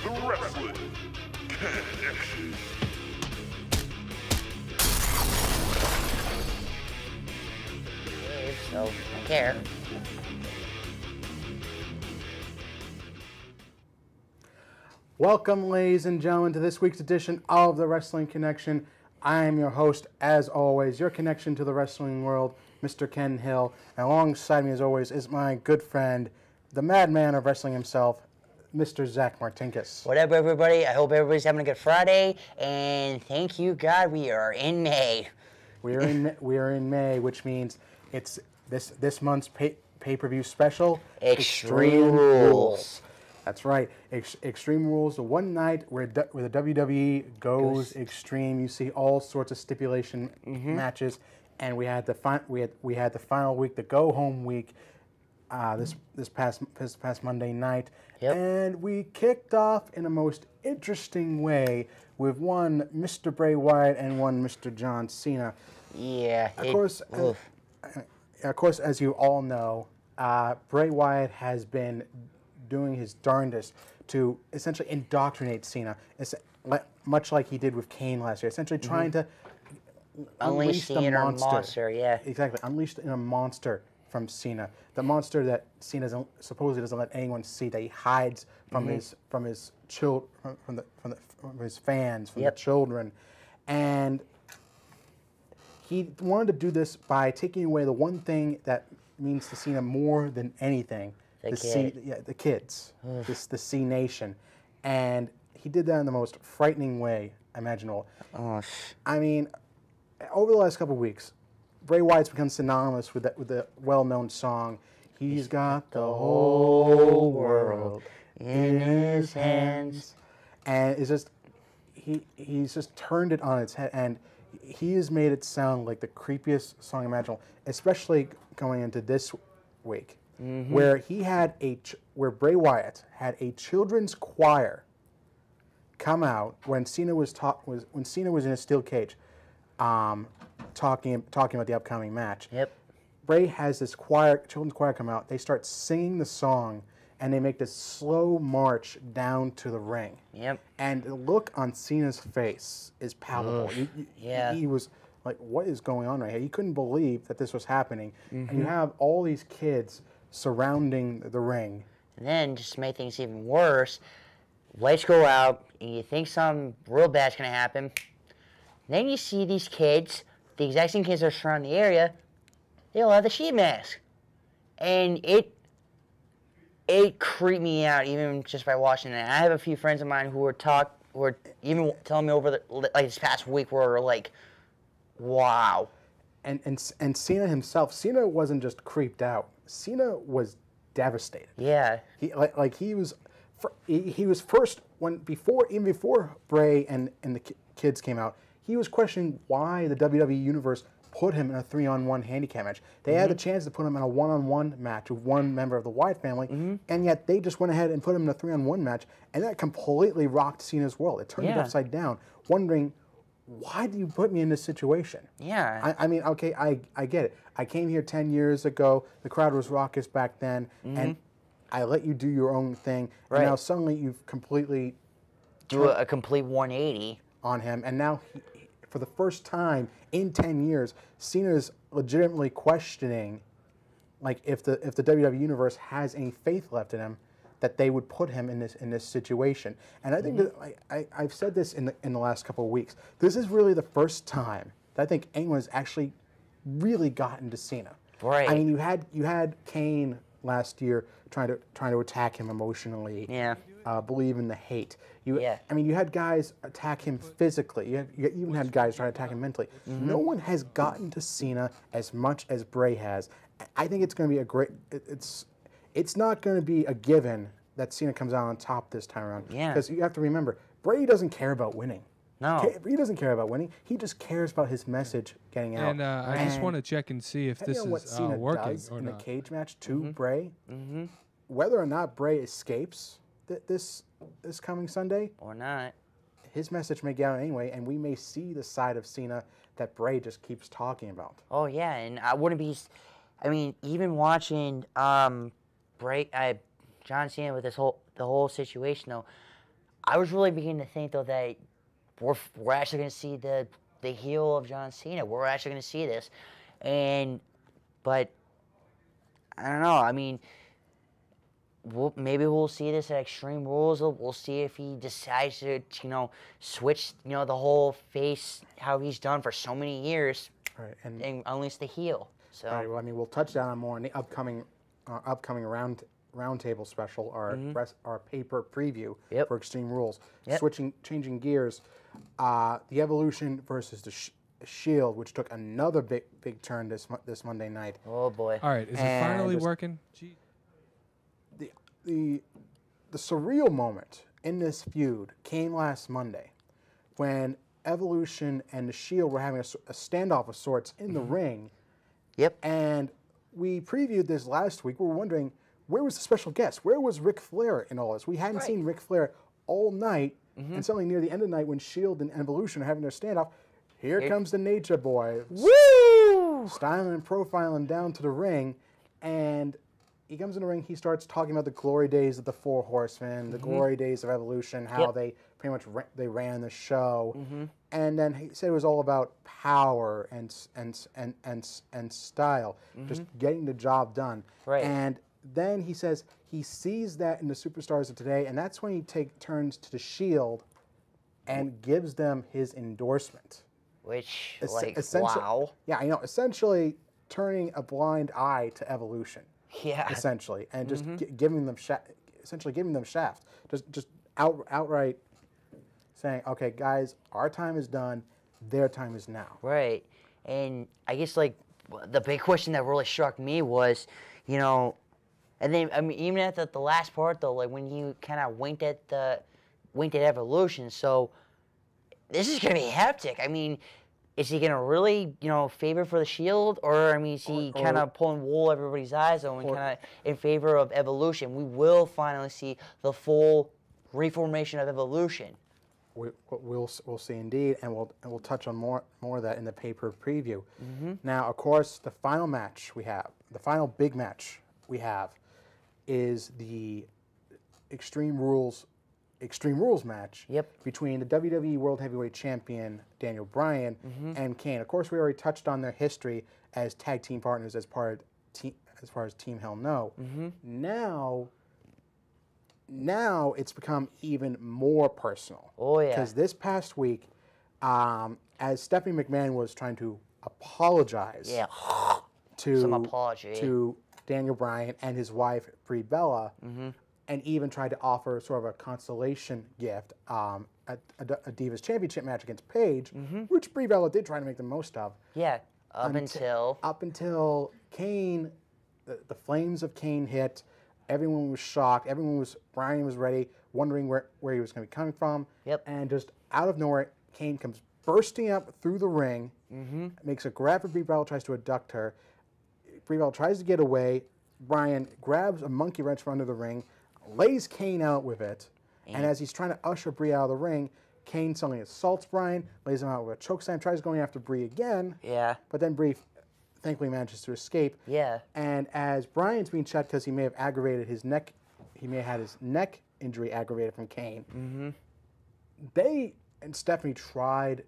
The Wrestling Kennection. So, I don't care. Welcome, ladies and gentlemen, to this week's edition of The Wrestling Connection. I am your host, as always, your connection to the wrestling world, Mr. Ken Hill. And alongside me, as always, is my good friend, the madman of wrestling himself, Mr. Zack Martinkus. What up, everybody? I hope everybody's having a good Friday. And thank you, God, we are in May. We are in May, which means it's this month's pay-per-view special, Extreme Rules. That's right, Extreme Rules. The one night where the WWE goes extreme. You see all sorts of stipulation matches, and we had the final week, the go home week, this past Monday night, and we kicked off in a most interesting way with one Mr. Bray Wyatt and one Mr. John Cena. Yeah. Of course, as you all know, Bray Wyatt has been doing his darndest to essentially indoctrinate Cena, much like he did with Kane last year, essentially trying to unleash the monster. Yeah. Exactly, unleash the inner monster from Cena, the monster that Cena supposedly doesn't let anyone see, that he hides from his fans, from the children, and he wanted to do this by taking away the one thing that means to Cena more than anything. The kids, the C Nation, and he did that in the most frightening way imaginable. I mean, over the last couple of weeks, Bray Wyatt's become synonymous with the well-known song, "He's got the whole world in his hands," and it's just he's just turned it on its head, and he has made it sound like the creepiest song imaginable, especially going into this week. Where Bray Wyatt had a children's choir come out when Cena was in a steel cage, talking about the upcoming match. Bray has this children's choir come out. They start singing the song, and they make this slow march down to the ring. And the look on Cena's face is palpable. He was like, "What is going on right here?" He couldn't believe that this was happening. And you have all these kids surrounding the ring. And then, just to make things even worse, lights go out, and you think something real bad's going to happen. Then you see these kids, the exact same kids that are surrounding the area, they all have the sheet mask. And it creeped me out, even just by watching it. I have a few friends of mine who were even telling me over this past week, were like, wow. And Cena himself, Cena wasn't just creeped out. Cena was devastated. Yeah. He was first even before Bray and the kids came out. He was questioning why the WWE Universe put him in a 3-on-1 handicap match. They had the chance to put him in a 1-on-1 match with one member of the Wyatt family, and yet they just went ahead and put him in a 3-on-1 match, and that completely rocked Cena's world. It turned it upside down, wondering, why do you put me in this situation? Yeah. I mean, okay, I get it. I came here 10 years ago. The crowd was raucous back then, and I let you do your own thing. Right. And now suddenly you've completely do a complete 180 on him, and now for the first time in 10 years, Cena's legitimately questioning, like, if the WWE Universe has any faith left in him, that they would put him in this situation. And I think that I've said this in the last couple of weeks. This is really the first time that I think anyone's actually really gotten to Cena. Right. I mean, you had Kane last year trying to attack him emotionally. Yeah. Believe in the hate. I mean, you had guys attack him physically. You even had guys try to attack him mentally. No one has gotten to Cena as much as Bray has. I think it's going to be a great. It's not going to be a given that Cena comes out on top this time around. Yeah. Because you have to remember, Bray doesn't care about winning. No. He doesn't care about winning. He just cares about his message getting out. And I just want to check and see if this is what Cena working does or in not. a cage match to Bray, whether or not Bray escapes this coming Sunday or not, his message may get out anyway, and we may see the side of Cena that Bray just keeps talking about. Oh yeah, and I wouldn't be. I mean, even watching John Cena with the whole situation though, I was really beginning to think though that we're actually going to see the heel of John Cena. We're actually going to see this, but I don't know. I mean, maybe we'll see this at Extreme Rules. We'll see if he decides to, switch, the whole face, how he's done for so many years, right, and unleash the heel. So, all right, well, I mean, we'll touch down on more in the upcoming roundtable special, our paper preview for Extreme Rules. Yep. Changing gears, the Evolution versus the Shield, which took another big turn this Monday night. Oh boy! All right, is it finally working? Gee. The surreal moment in this feud came last Monday, when Evolution and the Shield were having a standoff of sorts in the ring. Yep. And we previewed this last week. We were wondering, where was the special guest? Where was Ric Flair in all this? We hadn't seen Ric Flair all night, and suddenly near the end of the night, when Shield and Evolution are having their standoff, here comes the Nature Boy. Woo! Styling and profiling down to the ring, and he comes in the ring, he starts talking about the glory days of the Four Horsemen, the glory days of Evolution, how they pretty much they ran the show. And then he said it was all about power and style, just getting the job done. Right. And then he says he sees that in the superstars of today, and that's when he turns to the Shield and gives them his endorsement. Which, wow. Yeah, I know. Essentially turning a blind eye to Evolution. Yeah. Essentially, and just giving them shaft. Just outright saying, "Okay, guys, our time is done. Their time is now." Right. And I guess the big question that really struck me was, and then I mean even at the last part though, when he kind of winked at Evolution. So this is gonna be hectic. I mean, is he gonna really, favor for the Shield, or I mean, is he kind of pulling wool over everybody's eyes, and kind of in favor of Evolution? We will finally see the full reformation of Evolution. We'll see indeed, and we'll touch on more of that in the paper preview. Now, of course, the final big match we have, is the Extreme Rules match between the WWE World Heavyweight Champion Daniel Bryan and Kane. Of course, we already touched on their history as tag team partners as far as Team Hell No. Now it's become even more personal. Oh yeah. Because this past week, as Stephanie McMahon was trying to apologize to Daniel Bryan and his wife Brie Bella, and even tried to offer sort of a consolation gift, a Divas Championship match against Paige, which Brie Bella did try to make the most of. Yeah, up until Kane, the flames of Kane hit. Everyone was shocked. Bryan was ready, wondering where he was going to be coming from. Yep. And just out of nowhere, Kane comes bursting up through the ring, makes a grab for Brie Bella, tries to abduct her. Brie Bella tries to get away. Bryan grabs a monkey wrench from under the ring, lays Kane out with it, and as he's trying to usher Brie out of the ring, Kane suddenly assaults Bryan, lays him out with a chokeslam, tries going after Brie again. Yeah. But then Brie thankfully manages to escape. Yeah. And as Bryan's being checked because he may have aggravated his neck, he may have had his neck injury aggravated from Kane. They and Stephanie tried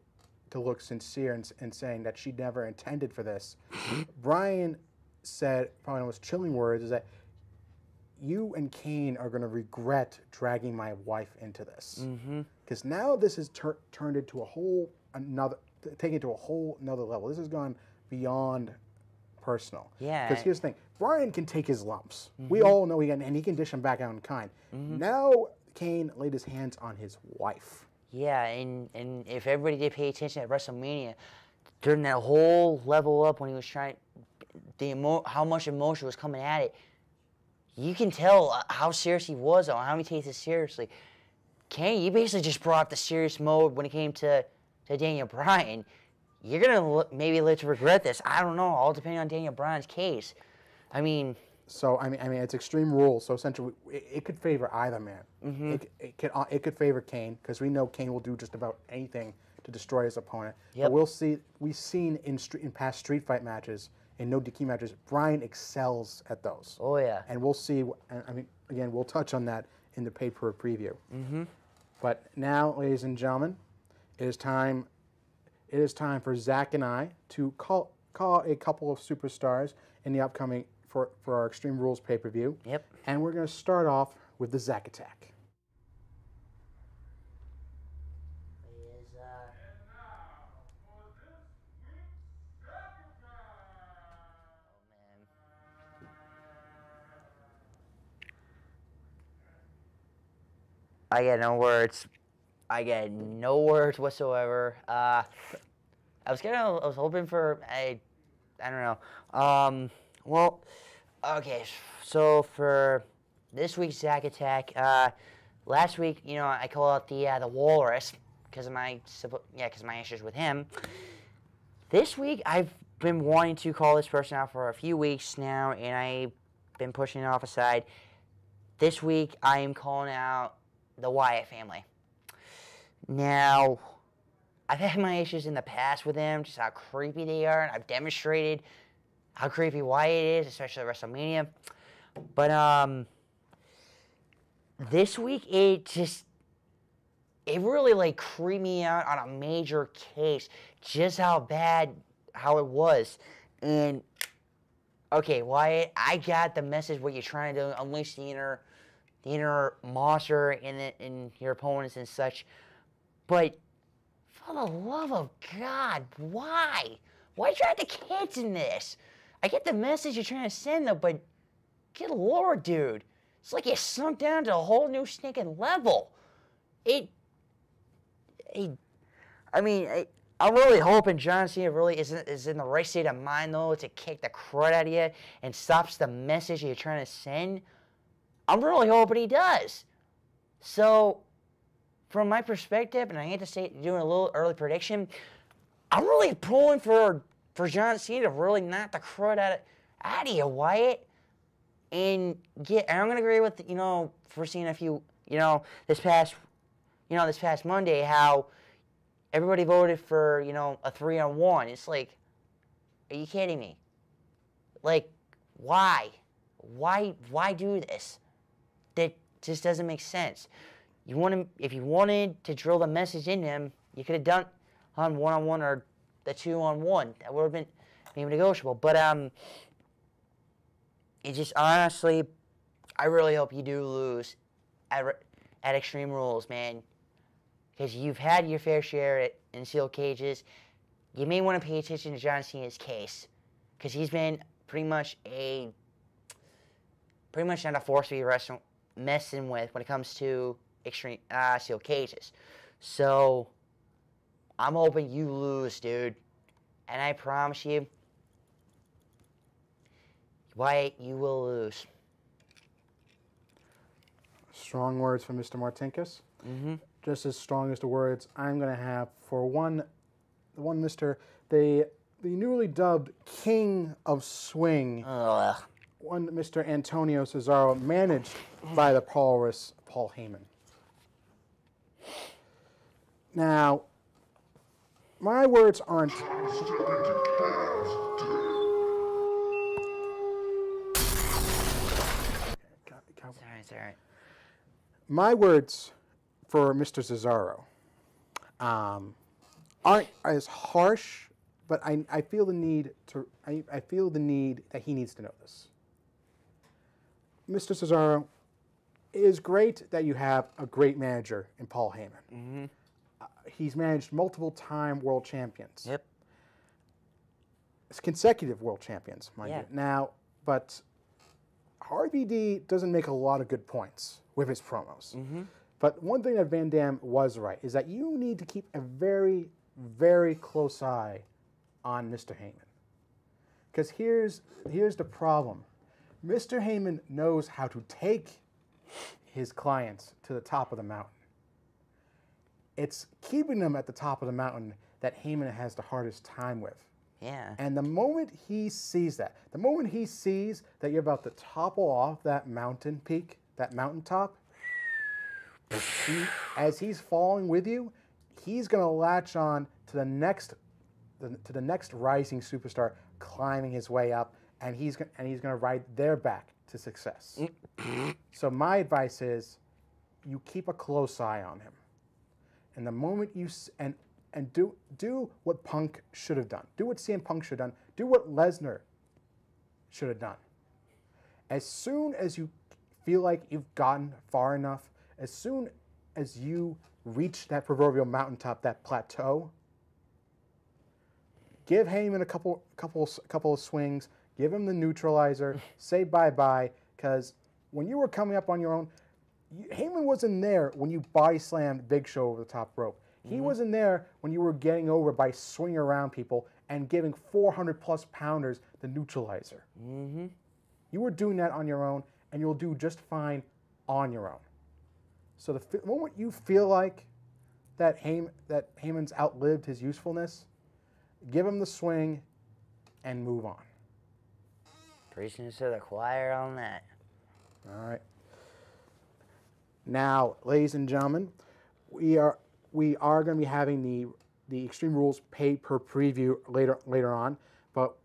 to look sincere in saying that she never intended for this. Bryan said, probably the most chilling words, is that you and Kane are going to regret dragging my wife into this. Because now this has turned into taken it to a whole another level. This has gone beyond personal. Yeah. Because here's the thing, Bryan can take his lumps. We all know and he can dish them back out in kind. Now Kane laid his hands on his wife. Yeah, and if everybody did pay attention at WrestleMania, during that whole level up when he was trying, how much emotion was coming at it, you can tell how serious he was on how he takes it seriously. Kane, you basically just brought up the serious mode when it came to Daniel Bryan. You're going to maybe live to regret this. I don't know, all depending on Daniel Bryan's case. I mean, it's Extreme Rules, so essentially it could favor either man. It could favor Kane, because we know Kane will do just about anything to destroy his opponent. But we've seen in past street fight matches, in no DQ matches, Bryan excels at those. Oh yeah. And we'll see. Again, we'll touch on that in the paper preview. But now, ladies and gentlemen, it is time for Zach and I to call a couple of superstars in the upcoming for our Extreme Rules pay-per-view. Yep. And we're going to start off with the Zack Attack. I got no words. I got no words whatsoever. I was hoping for I don't know. Well, okay. So for this week's Zack Attack, last week, I called out the Walrus because of my issues with him. This week, I've been wanting to call this person out for a few weeks now, and I've been pushing it off aside. This week, I am calling out the Wyatt family. Now, I've had my issues in the past with them, just how creepy they are, and I've demonstrated how creepy Wyatt is, especially at WrestleMania. But this week, it really creeped me out on a major case, just how it was. And okay, Wyatt, I got the message what you're trying to do, unleash the inner monster in your opponents and such. But for the love of God, why? Why drag the kids in this? I get the message you're trying to send them, but good Lord, dude. It's like you sunk down to a whole new stinking level. I'm really hoping John Cena really is in the right state of mind, though, to kick the crud out of you and stops the message you're trying to send. I'm really hoping he does. So, from my perspective, and I hate to say it, doing a little early prediction, I'm really pulling for John Cena to really knock the crud out of you, Wyatt. And I'm gonna agree with for seeing a few this past Monday how everybody voted for a 3-on-1. It's like, are you kidding me? Like, why do this? That just doesn't make sense. If you wanted to drill the message in him, you could have done on 1-on-1 or the 2-on-1. That would have been maybe negotiable. But it just honestly, I really hope you do lose at Extreme Rules, man, because you've had your fair share in steel cages. You may want to pay attention to John Cena's case, because he's been pretty much not a force to be messing with when it comes to extreme steel cages. So I'm hoping you lose, dude, and I promise you, Wyatt, you will lose. Strong words from Mr. Martinkus. Mm-hmm. Just as strong as the words I'm going to have for the newly dubbed King of Swing. One Mr. Antonio Cesaro, managed by the Walrus, Paul Heyman. Now, my words aren't... Sorry. My words for Mr. Cesaro aren't as harsh, but I feel the need that he needs to know this. Mr. Cesaro, it is great that you have a great manager in Paul Heyman. Mm-hmm. He's managed multiple-time world champions. Yep. It's consecutive world champions, mind you. Now, but RVD doesn't make a lot of good points with his promos. Mm-hmm. But one thing that Van Dam was right is that you need to keep a very, very close eye on Mr. Heyman. Because here's the problem. Mr. Heyman knows how to take his clients to the top of the mountain. It's keeping them at the top of the mountain that Heyman has the hardest time with. Yeah. And the moment he sees that you're about to topple off that mountain peak, that mountaintop, as he's falling with you, he's going to latch on to the next rising superstar climbing his way up, and he's going to ride their back to success. So my advice is, you keep a close eye on him. And the moment you do what Punk should have done, do what CM Punk should have done, do what Lesnar should have done. As soon as you feel like you've gotten far enough, as soon as you reach that proverbial mountaintop, that plateau, give Heyman a couple of swings, give him the neutralizer, say bye-bye, because when you were coming up on your own, Heyman wasn't there when you body slammed Big Show over the top rope. He wasn't there when you were getting over by swinging around people and giving 400-plus pounders the neutralizer. You were doing that on your own, and you'll do just fine on your own. So the moment you feel like that Heyman's outlived his usefulness, give him the swing and move on. Preaching to the choir on that. All right. Now, ladies and gentlemen, we are going to be having the Extreme Rules pay-per preview later on, but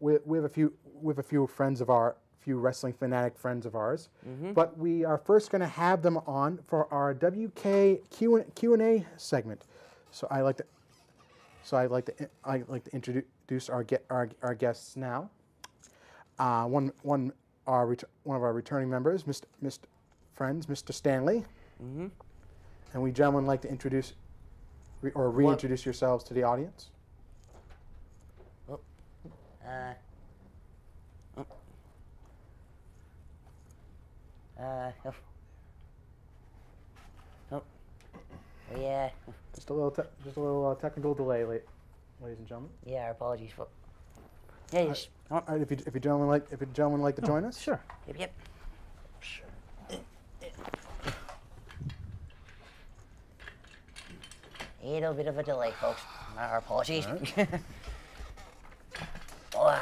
with a few friends of our wrestling fanatic friends of ours. But we are first going to have them on for our WK Q&A segment. So I'd like to introduce our guests now. One of our returning members, Mr. Stanley. And we gentlemen like to introduce or reintroduce yourselves to the audience. Yeah. Just a little technical delay, ladies and gentlemen. Yeah, our apologies for. Yeah, you all right, if you gentlemen like to join us, sure. Yep. A little bit of a delay, folks. Our apologies. All right.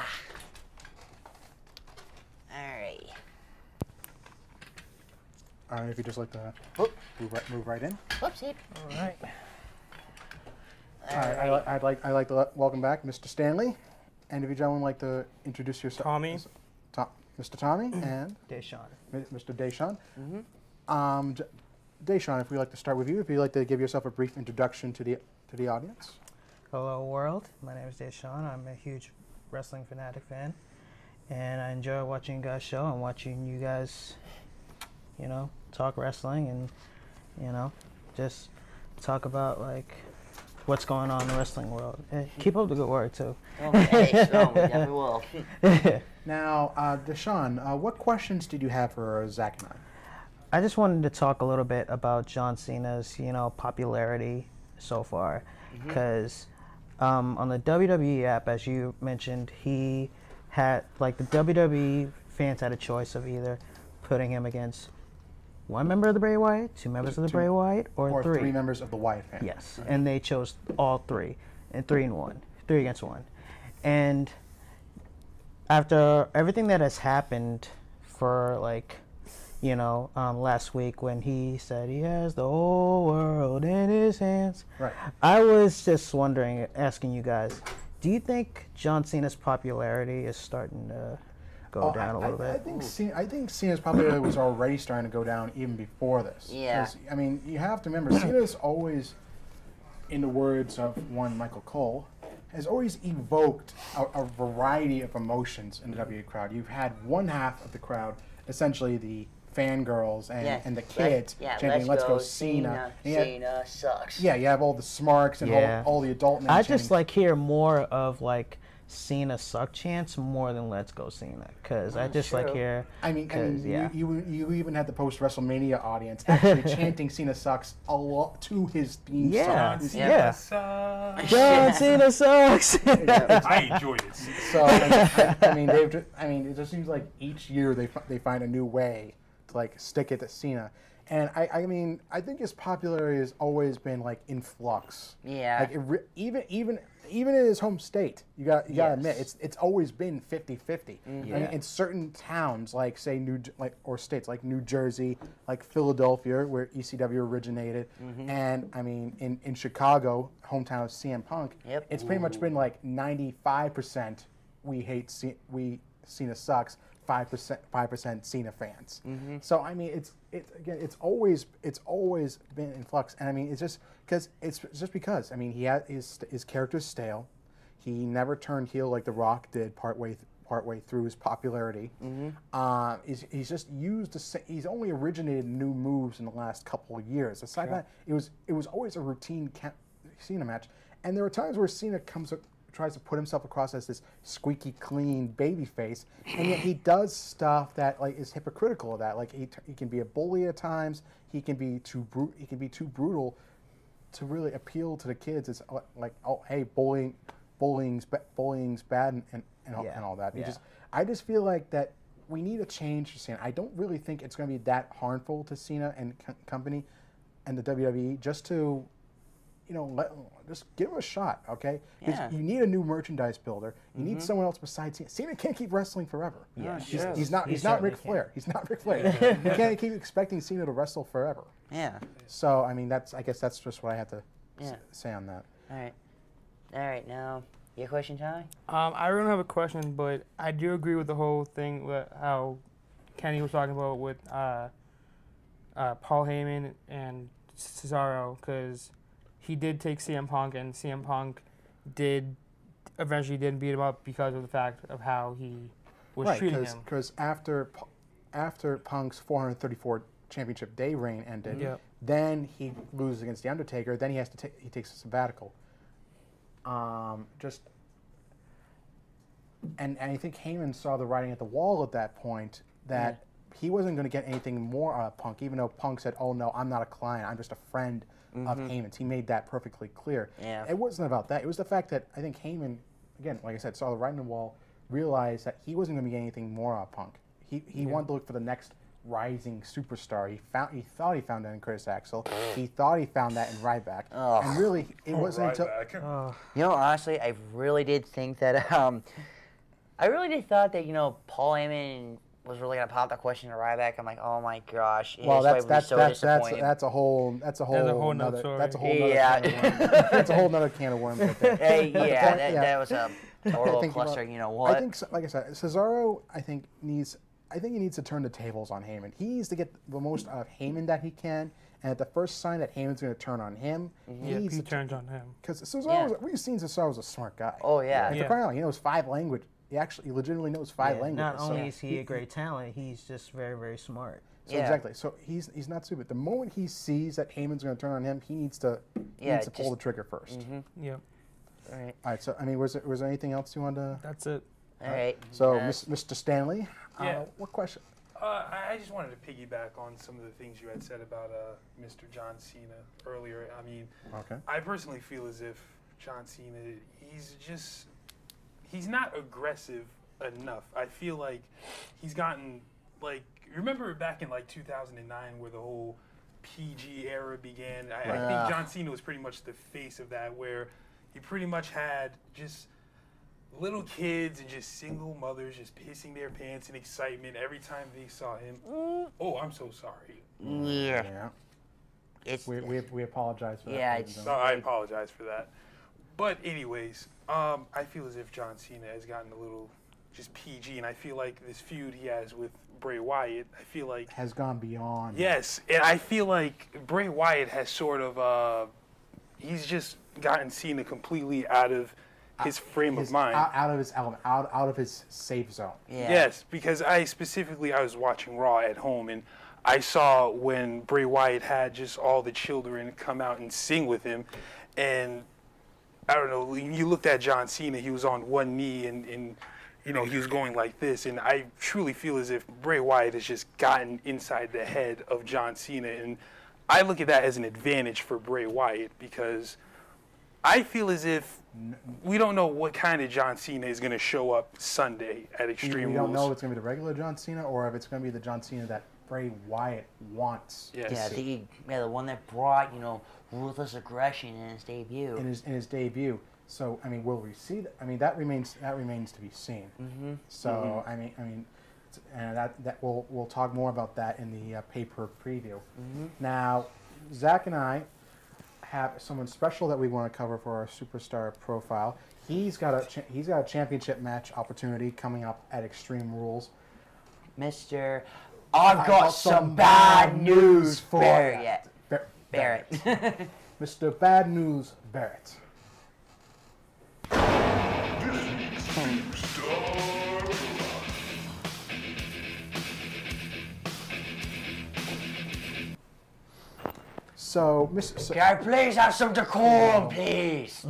Alright. All right, if you just like to move right in. Whoopsie. All right. All right, I'd like to welcome back Mr. Stanley, and if you gentlemen like to introduce yourself. Tommy. Mr. Tommy and Deshaun. Mr. Deshaun. Deshaun, if we'd like to start with you, if you'd like to give yourself a brief introduction to the audience. Hello world, my name is Deshaun. I'm a huge wrestling fanatic fan, and I enjoy watching you guys' show and watching you guys, talk wrestling and, just talk about like what's going on in the wrestling world. Keep up the good work too. Okay, so we definitely will. Now, Deshaun, what questions did you have for Zach and I? I just wanted to talk a little bit about John Cena's, popularity so far, because on the WWE app, as you mentioned, he had the WWE fans had a choice of either putting him against one member of the Bray Wyatt, two members of the Bray Wyatt, or three members of the Wyatt family. Yes, and they chose all three, and 3 against 1, and after everything that has happened for last week when he said he has the whole world in his hands. Right. I was just wondering, asking you guys, do you think John Cena's popularity is starting to go down a little bit? I think Cena's popularity was already starting to go down even before this. Yeah. I mean, you have to remember, Cena's always, in the words of one Michael Cole, has always evoked a variety of emotions in the WWE crowd. You've had one half of the crowd, essentially the fangirls and the kids chanting, "Let's go Cena." Cena sucks. Yeah, you have all the smarks and all the adult men I chanting. just hear more of Cena suck chants more than "Let's go Cena," because I just hear. You even had the post WrestleMania audience actually chanting "Cena sucks" a lot to his theme song. John Cena sucks. I enjoyed it. So it just seems like each year they find a new way to stick it to Cena. And I think his popularity has always been in flux. Yeah. Even in his home state, you got to admit it's always been 50-50. I mean, in certain towns say or states like New Jersey, like Philadelphia, where ECW originated, and in Chicago, hometown of CM Punk, it's pretty much been 95% Cena sucks, 5% Cena fans. So I mean, it's always been in flux, and I mean, it's just because I mean, his character's stale. He never turned heel like The Rock did partway through his popularity. He's just he's only originated new moves in the last couple of years. Aside from that, it was always a routine Cena match, and there are times where Cena tries to put himself across as this squeaky clean baby face, and yet he does stuff that like is hypocritical of that. Like he can be a bully at times. He can be too brutal to really appeal to the kids. It's like, oh hey, bullying's bad and all that. I just feel like that we need a change for Cena. I don't really think it's going to be that harmful to Cena and company and the WWE just to, just give him a shot, okay? Because you need a new merchandise builder. You need someone else besides Cena. Cena can't keep wrestling forever. Yeah, he's not Ric Flair. He's not Ric Flair. You can't keep expecting Cena to wrestle forever. Yeah. So I mean, I guess that's just what I have to say on that. All right. Now, your question, Tommy? I don't have a question, but I do agree with the whole thing with how Kenny was talking about with Paul Heyman and Cesaro, because he did take CM Punk, and CM Punk eventually did beat him up because of the fact of how he was treating him. Because after Punk's 434 championship day reign ended, then he loses against the Undertaker. Then he takes a sabbatical. And I think Heyman saw the writing at the wall at that point that he wasn't going to get anything more out of Punk, even though Punk said, "Oh no, I'm not a client. I'm just a friend of Heyman's." He made that perfectly clear. Yeah. It wasn't about that. It was the fact that I think Heyman, again, like I said, saw the writing on the wall, realized that he wasn't going to get anything more out of Punk. He wanted to look for the next rising superstar. He thought he found that in Curtis Axel. He thought he found that in Ryback. And really, it wasn't until... Honestly, I really did think that... I really did thought that, Paul Heyman was really gonna pop the question to Ryback. I'm like, oh my gosh. Well, that's a whole nother story. That's a whole nother that's a whole nother can of worms. Right there. That was a total cluster. You know what? I think, like I said, Cesaro, I think he needs to turn the tables on Heyman. He needs to get the most out of Heyman that he can, and at the first sign that Heyman's going to turn on him, he turns on him. Because Cesaro, we've seen Cesaro's a smart guy. Oh yeah. And for crying out, he knows 5 languages. He legitimately knows 5 languages. Not only is he a great talent, he's just very, very smart. So exactly. So he's not stupid. The moment he sees that Heyman's going to turn on him, he needs to pull the trigger first. Yep. All right. All right. So I mean, was there anything else you wanted to? That's it. All right. So Mr. Stanley, what question? I just wanted to piggyback on some of the things you had said about Mr. John Cena earlier. I mean, I personally feel as if John Cena, he's not aggressive enough. I feel like he's gotten, like, remember back in like 2009 where the whole PG era began? I think John Cena was pretty much the face of that, where he pretty much had just little kids and just single mothers just pissing their pants in excitement every time they saw him. Oh, I'm so sorry. Yeah. We apologize for that. Yeah, I apologize for that. But anyways, I feel as if John Cena has gotten a little just PG, and I feel like this feud he has with Bray Wyatt, I feel like has gone beyond. Yes, and I feel like Bray Wyatt has sort of he's just gotten Cena completely out of his frame of mind, out of his element, out of his safe zone. Yeah. Yes, because I was watching Raw at home, and I saw when Bray Wyatt had just all the children come out and sing with him, and I don't know, you looked at John Cena, he was on one knee, and he was going like this, and I truly feel as if Bray Wyatt has just gotten inside the head of John Cena, and I look at that as an advantage for Bray Wyatt, because I feel as if we don't know what kind of John Cena is going to show up Sunday at Extreme Rules. We don't know if it's going to be the regular John Cena or if it's going to be the John Cena that Bray Wyatt wants. Yes. Yeah, the one that brought, ruthless aggression in his debut. In his debut. So, I mean, will we see that? I mean, that remains to be seen. So, I mean, and that we'll talk more about that in the paper preview. Now, Zach and I have someone special that we want to cover for our superstar profile. He's got a championship match opportunity coming up at Extreme Rules. Mr. I've got some bad news for Barrett. Barrett. Mr. Bad News Barrett. So, Can I please have some decorum, please?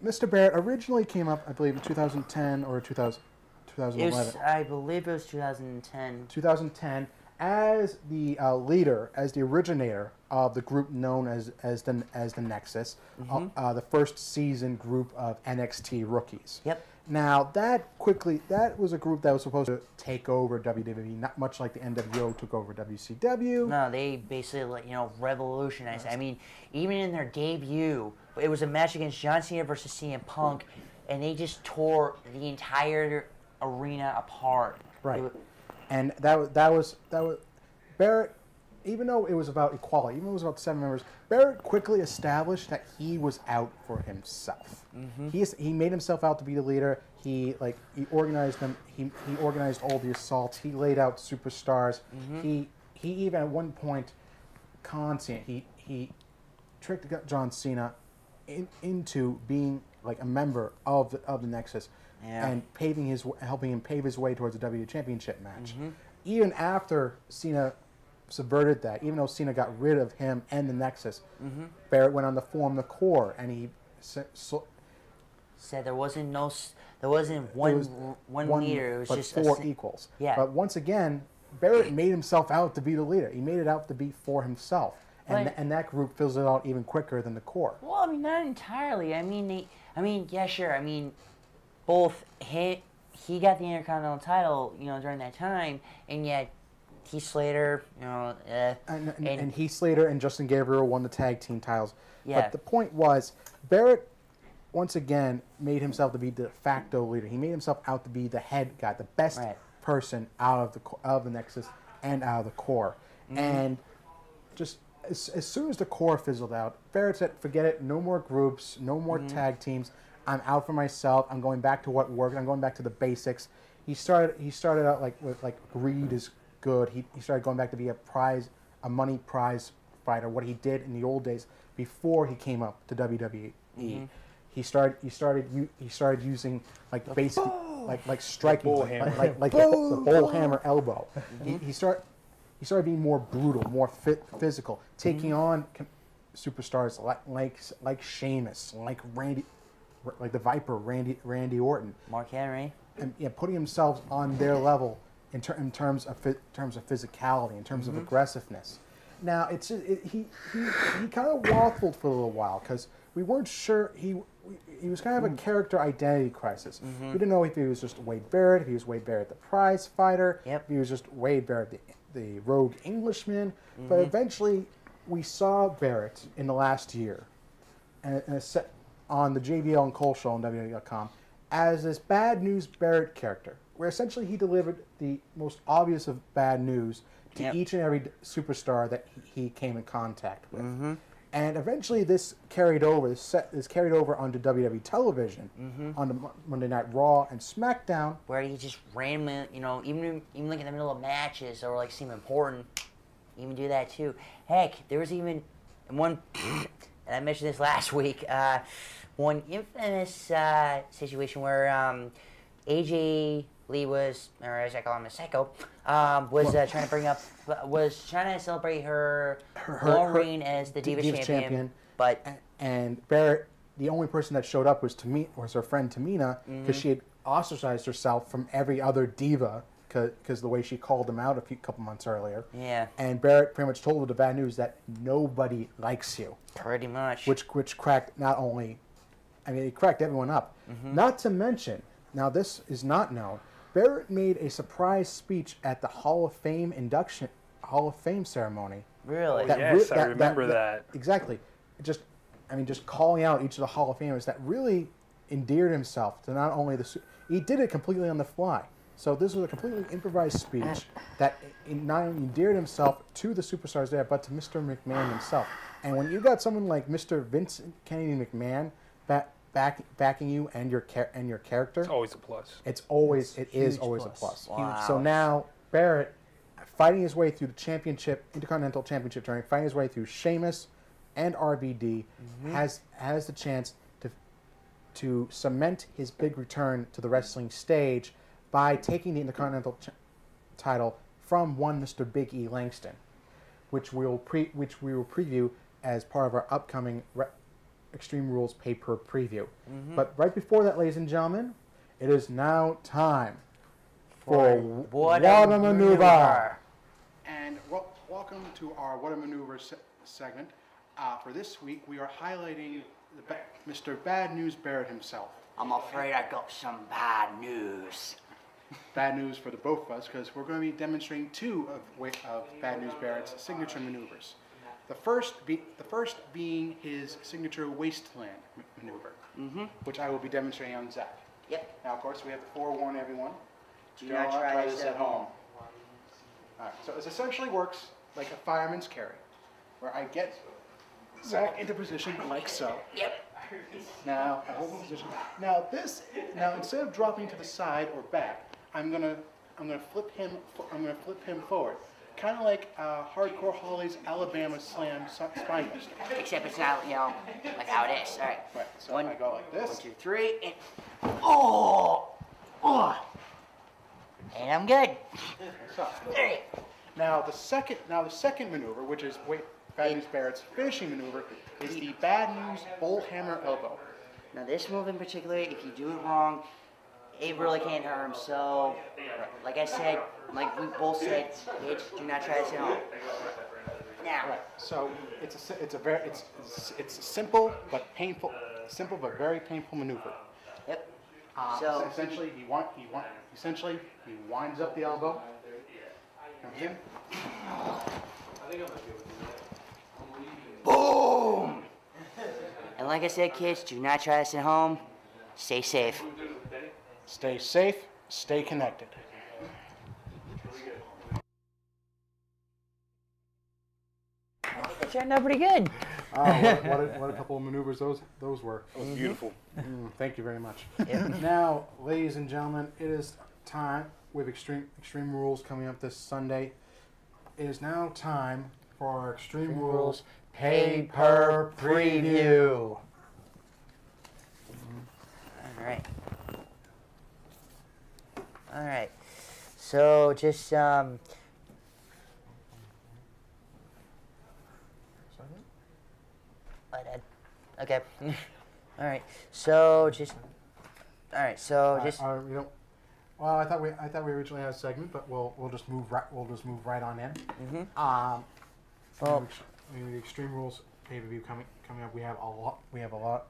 Mr. Barrett originally came up, I believe, in 2010 or 2011. I believe it was 2010. 2010, as the leader, as the originator of the group known as the Nexus, the first season group of NXT rookies. Yep. Now that was a group that was supposed to take over WWE, not much like the NWO took over WCW. No, they basically revolutionized. I mean, even in their debut, it was a match against John Cena versus CM Punk, and they just tore the entire arena apart. Right. And that was Barrett. Even though it was about equality, even though it was about 7 members, Barrett quickly established that he was out for himself. He made himself out to be the leader. He organized them. He organized all the assaults. He laid out superstars. He even at one point, he tricked John Cena into being like a member of the Nexus and helping him pave his way towards a WWE Championship match. Even after Cena subverted that, even though Cena got rid of him and the Nexus, Barrett went on to form the Core, and he said there wasn't one leader. It was just 4 equals. Yeah. But once again, Barrett made himself out to be the leader. He made it out to be for himself, and that group fills it out even quicker than the Core. Well, I mean, not entirely. I mean, yeah, sure. I mean, both he got the Intercontinental title, during that time, and yet Heath Slater, and Heath Slater and Justin Gabriel won the tag team titles. Yeah. But the point was, Barrett once again made himself to be the de facto leader. He made himself out to be the head guy, the best person out of the Nexus and out of the Core. And just as soon as the Core fizzled out, Barrett said, "Forget it. No more groups. No more tag teams. I'm out for myself. I'm going back to what worked. I'm going back to the basics." He started out with greed is good. He started going back to be a money prize fighter. What he did in the old days before he came up to WWE. He started using basic striking like the bull hammer elbow. He started being more brutal, more physical, taking on superstars like Sheamus, like Randy, like the Viper, Randy Orton, Mark Henry, and putting himself on their level in terms of physicality, in terms of aggressiveness. Now he kind of waffled for a little while because we weren't sure he was kind of a character identity crisis. We didn't know if he was just Wade Barrett, if he was Wade Barrett the prize fighter, if he was just Wade Barrett the rogue Englishman. But eventually we saw Barrett in the last year on the JBL and Cole show on WWE.com as this bad news Barrett character, where essentially he delivered the most obvious of bad news to each and every superstar that he came in contact with. And eventually this carried over onto WWE television, onto Monday Night Raw and SmackDown. Where he just randomly, even like in the middle of matches that were seem important, even do that too. Heck, there was even one, and I mentioned this last week, one infamous situation where AJ Lee was, or as I call him, Maseko, was trying to celebrate her long reign as the Divas champion. But and Barrett, the only person that showed up was her friend Tamina, because she had ostracized herself from every other diva because the way she called them out a couple months earlier. Yeah. And Barrett pretty much told her the bad news that nobody likes you. Pretty much. Which cracked it cracked everyone up. Not to mention, now this is not known, Barrett made a surprise speech at the Hall of Fame ceremony. Really? Yes, I remember that. Exactly. Just calling out each of the Hall of Famers that really endeared himself to not only he did it completely on the fly. So this was a completely improvised speech that not only endeared himself to the superstars there, but to Mr. McMahon himself. And when you got someone like Mr. Vincent Kennedy McMahon, that backing you and your character, It's always a plus. it is always a plus. Wow. So now Barrett, fighting his way through the Intercontinental Championship tournament, fighting his way through Sheamus and RVD, has the chance to cement his big return to the wrestling stage by taking the Intercontinental title from one Mr. Big E Langston, which we will preview as part of our upcoming Extreme Rules pay-per preview. But right before that, ladies and gentlemen, it is now time for What a Maneuver. And welcome to our What a Maneuver segment. For this week, we are highlighting Mr. Bad News Barrett himself. I'm afraid I got some bad news. Bad news for the both of us, because we're going to be demonstrating two of Bad News Barrett's signature maneuvers. The first being his signature wasteland maneuver, which I will be demonstrating on Zack. Yep. Now, of course, we have to forewarn everyone. Do not try this at home. All right, so it essentially works like a fireman's carry, where I get Zack into position like so. Yep. Now, I hold in position. Now instead of dropping to the side or back, I'm gonna flip him forward, kind of like Hardcore Holly's Alabama Slam Spinebuster. Except it's not, like how it is. All right. Right. So I go like this. 1, 2, 3, and oh, and I'm good. So, now the second maneuver, which is Bad News Barrett's finishing maneuver, is the Bad News Bull Hammer Elbow. Now this move in particular, if you do it wrong, it really can't hurt him. So, like I said, like we both said, kids, do not try this at home. Now, right. So it's a simple but very painful maneuver. Yep. So essentially, he winds up the elbow. Him. Boom! And like I said, kids, do not try this at home. Stay safe. Stay safe. Stay connected. It turned out pretty good. What a couple of maneuvers those were. That was beautiful. Thank you very much. Now, ladies and gentlemen, it is time with Extreme Rules coming up this Sunday. It is now time for our Extreme Rules pay-per preview. All right. So just okay. All right. So just. All right. So just. We don't. Well, I thought we originally had a segment, but we'll just move right on in. Well, the Extreme Rules pay-per-view coming up. We have a lot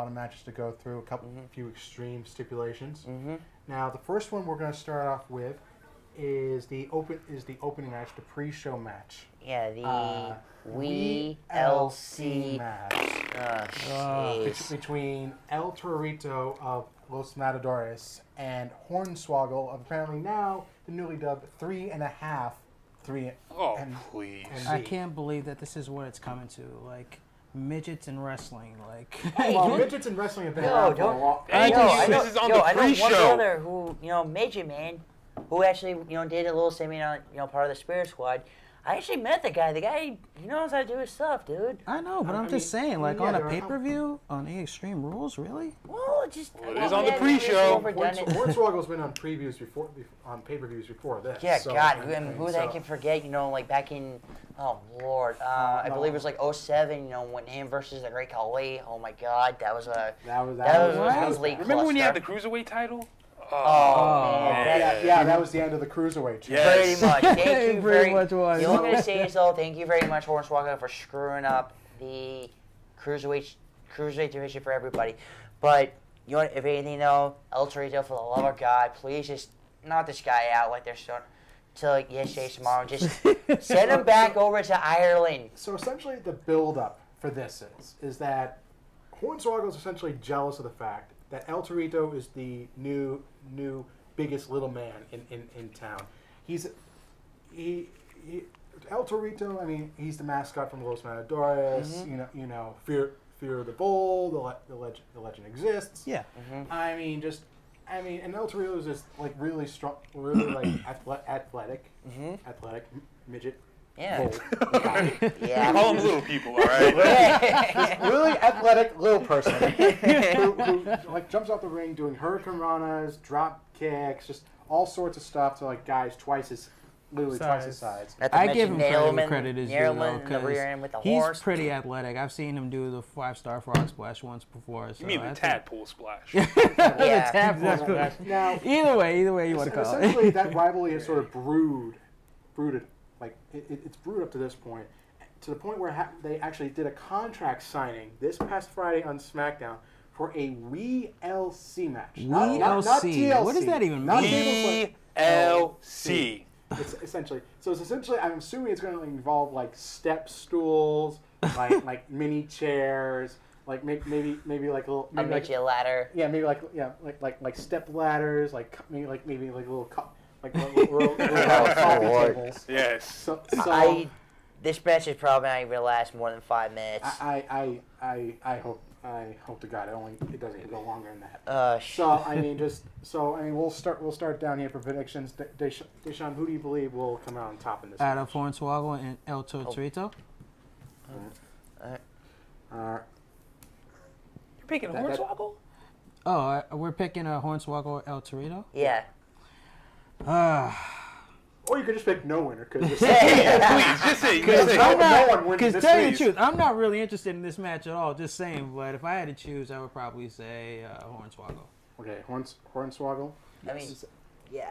of matches to go through. A few extreme stipulations. Now, the first one we're going to start off with is the opening match, the pre-show match. Yeah, the WLC match. Between El Torito of Los Matadores and Hornswoggle of apparently now the newly dubbed 3.5. Please. I can't believe that this is what it's coming to. Like, midgets in wrestling. Like, well, midgets in wrestling have been around for a while. This is on the pre-show. I know one brother who, midget man, who actually, did a little segment on, part of the Spirit Squad. I actually met the guy. The guy, he knows how to do his stuff, dude. I know, but I'm just saying, like, on a pay-per-view, on the Extreme Rules, really? Well, it is on the pre-show. Hornswoggle's been on pay-per-views before this. Yeah, so, God, who that can forget, like back in, oh, Lord, I believe it was like 07, when him versus the Great Khali. Oh, my God, that was complete cluster. Remember when you had the Cruiserweight title? Oh, man. Yeah, that was the end of the Cruiserweight. Yes. Pretty much. Thank you very much. The only thing I'm going to say is, though, thank you very much, Hornswoggle, for screwing up the Cruiserweight division for everybody. But, if anything, though, El Torito, for the love of God, please just knock this guy out like they're starting till yesterday, tomorrow. Just send him back over to Ireland. So, essentially, the build-up for this is that Hornswoggle is essentially jealous of the fact that El Torito is the new biggest little man in town. El Torito, I mean, he's the mascot from Los Matadores. Fear of the Bold, the legend exists. Yeah. I mean, and El Torito is just like really strong, really like athletic, midget. Yeah. Bold. Yeah. Call them little people, all right? This really athletic little person who like jumps off the ring doing hurricane ranas, drop kicks, just all sorts of stuff to like guys twice his size. I give him nail credit as nail due, though, him in the rear end with the he's horse. pretty athletic. I've seen him do the 5-star frog splash once before. So You mean the tadpole splash? Yeah. tadpole splash. Now, Either way you want to call it. essentially that rivalry has sort of brooded, like it's brewed up to this point, to the point where they actually did a contract signing this past Friday on SmackDown for a WeLC match. Not TLC. What does that even Not mean? WeLC. It's essentially I'm assuming it's going to involve like step stools, like mini chairs, like maybe like a little A ladder. Yeah, maybe like step ladders, maybe little cup, like little coffee tables. Yes. So this match is probably not even gonna last more than 5 minutes. I hope to God it doesn't go longer than that. We'll start down here for predictions. Deshaun, who do you believe will come out on top in this? Out of Hornswoggle and El Torito. You're picking Hornswoggle? Oh, we're picking a Hornswoggle El Torito. Yeah. Or you could just pick no winner because Please, just say. no one wins Because this tell you the week. truth, I'm not really interested in this match at all. Just saying, but if I had to choose, I would probably say Hornswoggle. Okay, Hornswoggle. I mean, yeah,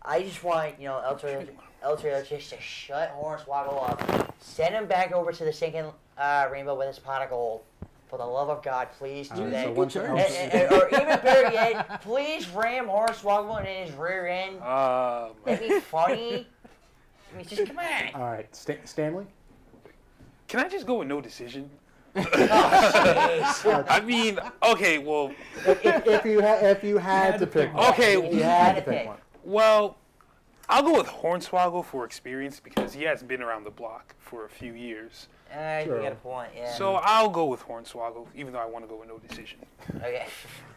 I just want, El Torito just to shut Hornswoggle up, send him back over to the sinking rainbow with his pot of gold. For the love of God, please do that. Or even better yet, please ram Hornswoggle in his rear end. That'd be funny. I mean, just come on. All right, Stanley. Can I just go with no decision? Oh, I mean, okay, well, If you had to pick one. Okay, If you had to pick one. well, I'll go with Hornswoggle for experience because he has been around the block for a few years. You got a point, yeah. So I'll go with Hornswoggle, even though I want to go with no decision. Okay.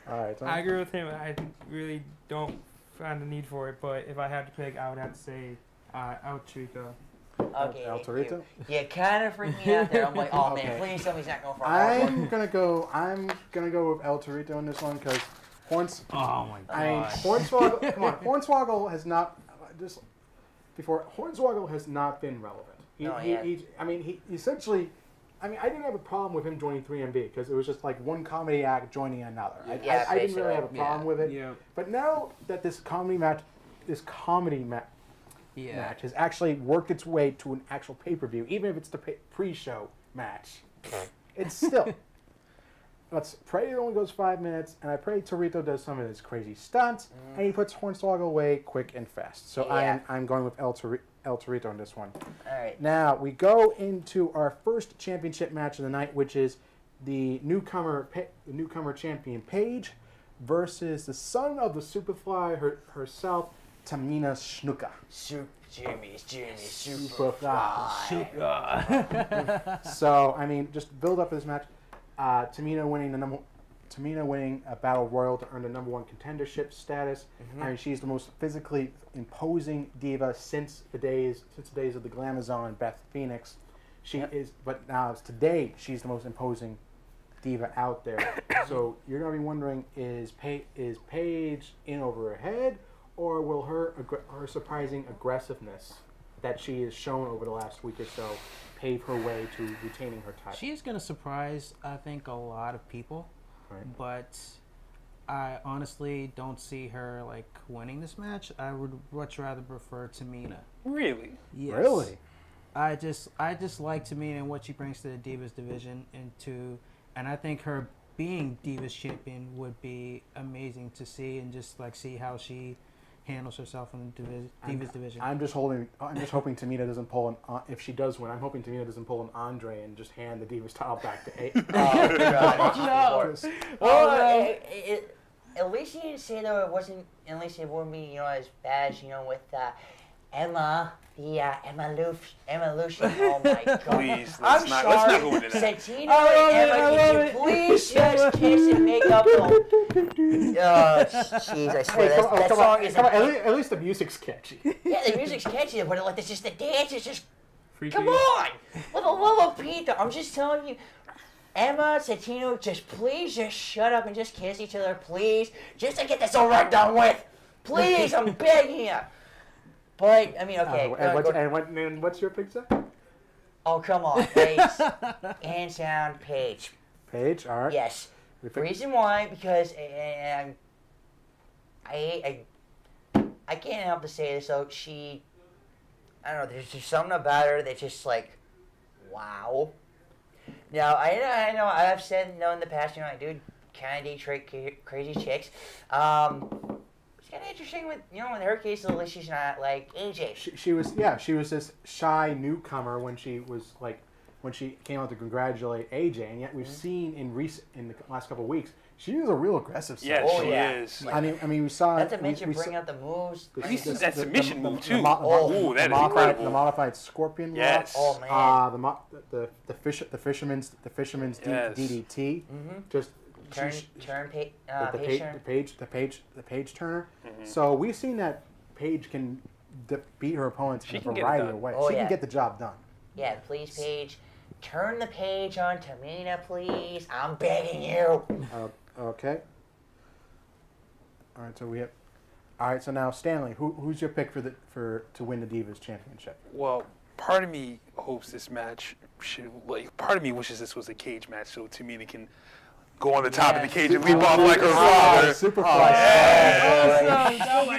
All right, Tom. I agree with him. I really don't find the need for it, but if I had to pick, I would have to say El Torito. Okay. El Torito? Yeah, kind of freaked me out there. I'm like, oh man, Okay. please tell me he's not going for I'm gonna go with El Torito in this one because Oh my I mean, god. Hornswoggle. Come on, Hornswoggle has not Hornswoggle has not been relevant. He essentially. I didn't have a problem with him joining 3MB because it was just like one comedy act joining another. I didn't really have a problem with it. Yeah. But now that this comedy match has actually worked its way to an actual pay-per-view, even if it's the pre-show match, it's still. Let's pray it only goes 5 minutes, and I pray Torito does some of his crazy stunts, and he puts Hornswoggle away quick and fast. So I'm going with El Torito on this one. All right. Now we go into our first championship match of the night, which is the newcomer champion Paige versus the son of the Superfly herself, Tamina Snuka. Jimmy Superfly. So just build up this match. Tamina winning a battle royal to earn the #1 contendership status. She's the most physically imposing diva since the days of the Glamazon Beth Phoenix. But now today she's the most imposing diva out there. So you're gonna be wondering, is Paige in over her head, or will her surprising aggressiveness that she has shown over the last week or so pave her way to retaining her title? She's going to surprise, I think, a lot of people. Right. But I honestly don't see her winning this match. I would much rather prefer Tamina. Really? Yes. Really? I just like Tamina and what she brings to the Divas division, and I think her being Divas champion would be amazing to see, and just see how she handles herself in the Divas division. I'm just hoping Tamina doesn't pull if she does win, I'm hoping Tamina doesn't pull an Andre and just hand the Divas title back to A. Well, at least he didn't say though it wasn't. At least it wouldn't be as bad as with Emma the evolution. Oh my god! Please, I'm let's not sorry, go into that. Santino and Emma, can you please just kiss and make up? Oh, jeez, I swear that song is. Come on, at least the music's catchy. Yeah, the music's catchy, but like it's just the dance is just. Freaky. Come on, for the love of Peter, I'm just telling you. Emma, Santino, just please just shut up and just kiss each other, please. Just to get this over and done with. Please, I'm begging you. But, I mean, okay. And what's your pick, Zach? Oh, come on, Paige. Hands down, Paige. Paige, all right. Yes. The reason why, because I can't help to say this, though. I don't know, there's just something about her that's just like, wow. Now, I know I've said in the past, I do kind of dig crazy chicks. It's kind of interesting with, in her case, at least she's not like AJ. She was this shy newcomer when she came out to congratulate AJ, and yet we've seen in the last couple of weeks, she is a real aggressive. Yeah, she is. I mean, we saw. Not to mention bring out the moves. That submission move too. That is incredible. The modified scorpion lock. Yes. Oh man. The fisherman's DDT. Just the page turner. So we've seen that Paige can beat her opponents in a variety of ways. She can get the job done. Yeah, please, Paige. Turn the page on Tamina, please. I'm begging you. Okay. All right, so now Stanley, who's your pick to win the Divas Championship? Well, part of me hopes this match part of me wishes this was a cage match so Tamina can go on the top of the cage and leap off like her father. Superfly.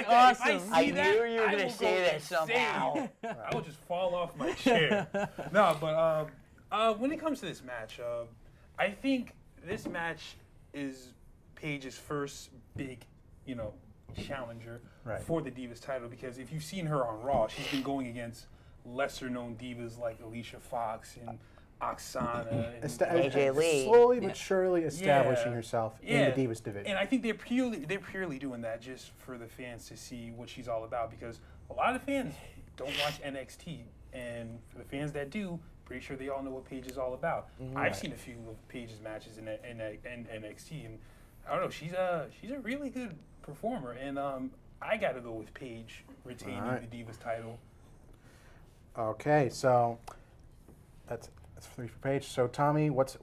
Awesome. I knew you were gonna say that somehow. I will just fall off my chair. No, but when it comes to this match, I think this match is Paige's first big, challenger for the Divas title, because if you've seen her on Raw, she's been going against lesser-known divas like Alicia Fox and Oksana and AJ Lee. Slowly but surely establishing herself in the Divas division. And I think they're purely doing that just for the fans to see what she's all about, because a lot of fans don't watch NXT, and for the fans that do, pretty sure they all know what Paige is all about. I've seen a few of Paige's matches in NXT, and I don't know, she's a really good performer, and I got to go with Paige retaining the Divas title. Okay, so that's 3 for Paige. So Tommy, what's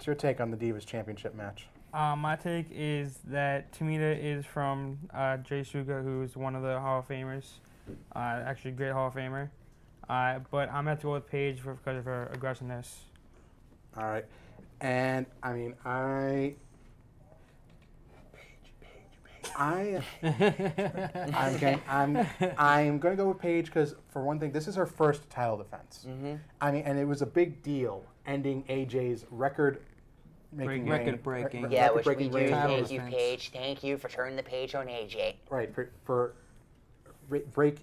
your take on the Divas Championship match? My take is that Tamina is from Jay Suga, who's one of the Hall of Famers, actually a great Hall of Famer. But I'm going to have to go with Paige because of her aggressiveness. All right. And, I mean, I'm going to go with Paige because, for one thing, this is her first title defense. I mean, and it was a big deal ending AJ's record-breaking record-breaking. Which we do. Thank you, Paige. Thank you for turning the page on AJ. Right, for breaking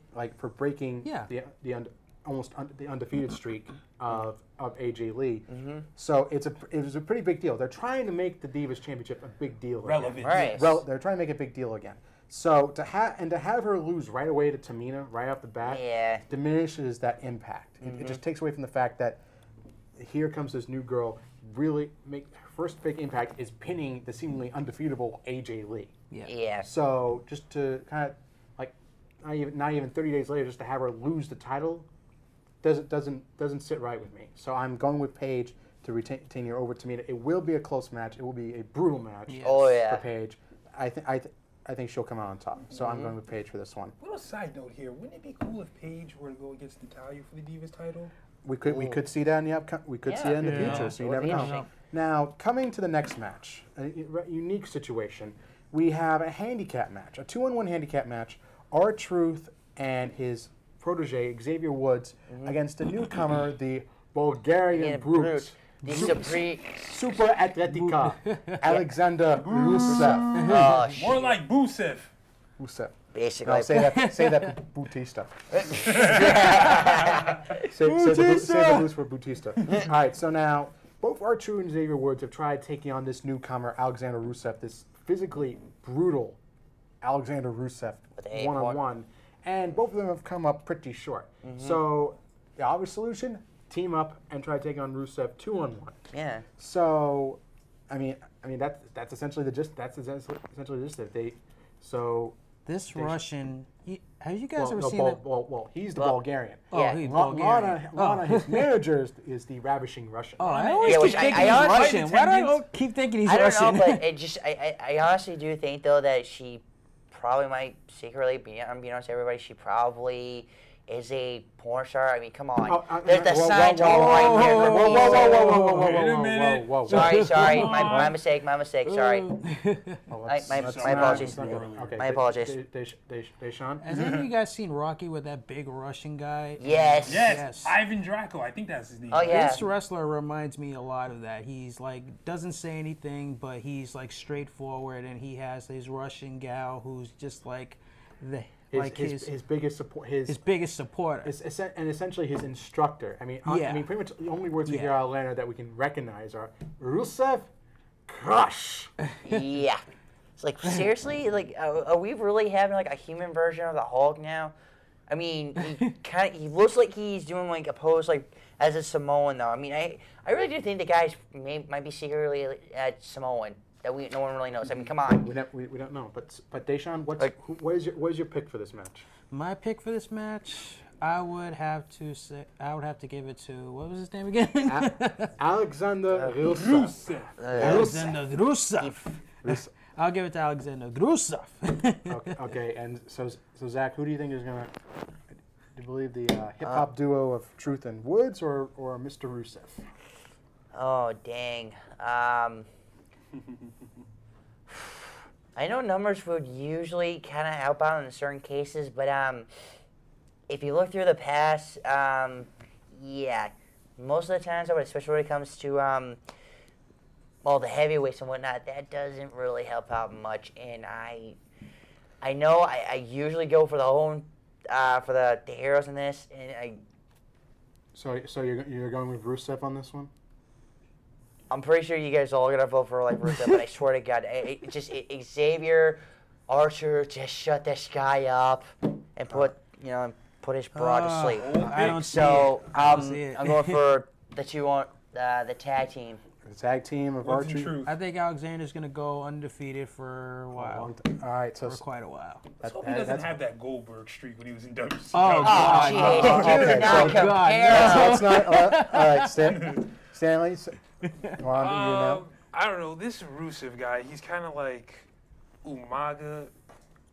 the undefeated streak of AJ Lee. So it was a pretty big deal. They're trying to make the Divas Championship a big deal Relevant. again. Right. They're trying to make a big deal again. So to have her lose right away to Tamina right off the bat diminishes that impact. It just takes away from the fact that here comes this new girl. Really, her first big impact is pinning the seemingly undefeatable AJ Lee. Yeah. So just to kind of not even 30 days later, just to have her lose the title doesn't sit right with me. So I'm going with Paige to retain her over Tamina. It will be a close match. It will be a brutal match for Paige. I think she'll come out on top. So I'm going with Paige for this one. A little side note here: wouldn't it be cool if Paige were to go against Natalya for the Divas title? We could see that in the future. So you never know. Now coming to the next match, a unique situation. We have a handicap match, a 2-on-1 handicap match. R-Truth and his protege Xavier Woods against the newcomer, the Bulgarian Brute, the Super Atletica, Alexander Rusev. More like Busev. Rusev. Basically. No, say that Bautista. say the boost for Bautista. All right, so now both R-Truth and Xavier Woods have tried taking on this newcomer, Alexander Rusev, this physically brutal Alexander Rusev one-on-one, and both of them have come up pretty short. So the obvious solution: team up and try to take on Rusev 2-on-1. Yeah. So, I mean that's essentially the gist. That's essentially the gist of it. This Russian, have you guys ever no, seen that? Well, he's the Bulgarian. Oh, Yeah. he's Bulgarian. Lana, his manager, is the ravishing Russian. Oh, I always Yeah, keep which I thinking he's honestly- Russian. Why do I keep thinking he's I don't Russian? know, but it just I honestly do think though that she probably might secretly be unbeknownst to everybody. She probably is a porn star. I mean, come on. There's the signs all right here. Whoa. Sorry. My mistake. Sorry. My apologies. Okay. My apologies. Deshaun? Has any of you guys seen Rocky with that big Russian guy? Yes. Yes, Ivan Draco. I think that's his name. Oh yeah. This wrestler reminds me a lot of that. He's like doesn't say anything, but he's like straightforward, and he has his Russian gal who's just like His biggest support. his biggest supporter. And essentially his instructor. I mean, pretty much the only words we hear out of Leonard that we can recognize are Rusev, crush. Yeah. It's like seriously, like are we really having like a human version of the Hulk now? I mean, he looks like he's doing like a pose like as a Samoan though. I mean, I really do think the guys might be secretly Samoan that no one really knows. I mean, come on. We don't know. But Deshaun, what is your pick for this match? My pick for this match, I would have to give it to, what was his name again? Alexander Rusev. Alexander Rusev. I'll give it to Alexander Rusev. Okay. And so Zach, who do you think is gonna? Do you believe the hip hop duo of Truth and Woods or Mr. Rusev? Oh dang. I know numbers would usually kind of help out in certain cases, but if you look through the past, yeah, most of the times, especially when it comes to the heavyweights and whatnot, that doesn't really help out much. And I know I usually go for the whole for the heroes in this, and So you're going with Rusev on this one? I'm pretty sure you guys are all gonna vote for like Rusev, but I swear to God, Xavier Archer just shut this guy up and put his broad to sleep. I don't see So it. I don't see it. I'm going for the tag team. The tag team of Archer. I think Alexander's going to go undefeated for a while. All right, so For quite a while. Let's hope he doesn't have that Goldberg streak when he was in WCW. Oh, God. jeez. Okay, Do not so- compare. Let's not. All right, Stanley. I don't know. This Rusev guy, he's kind of like Umaga,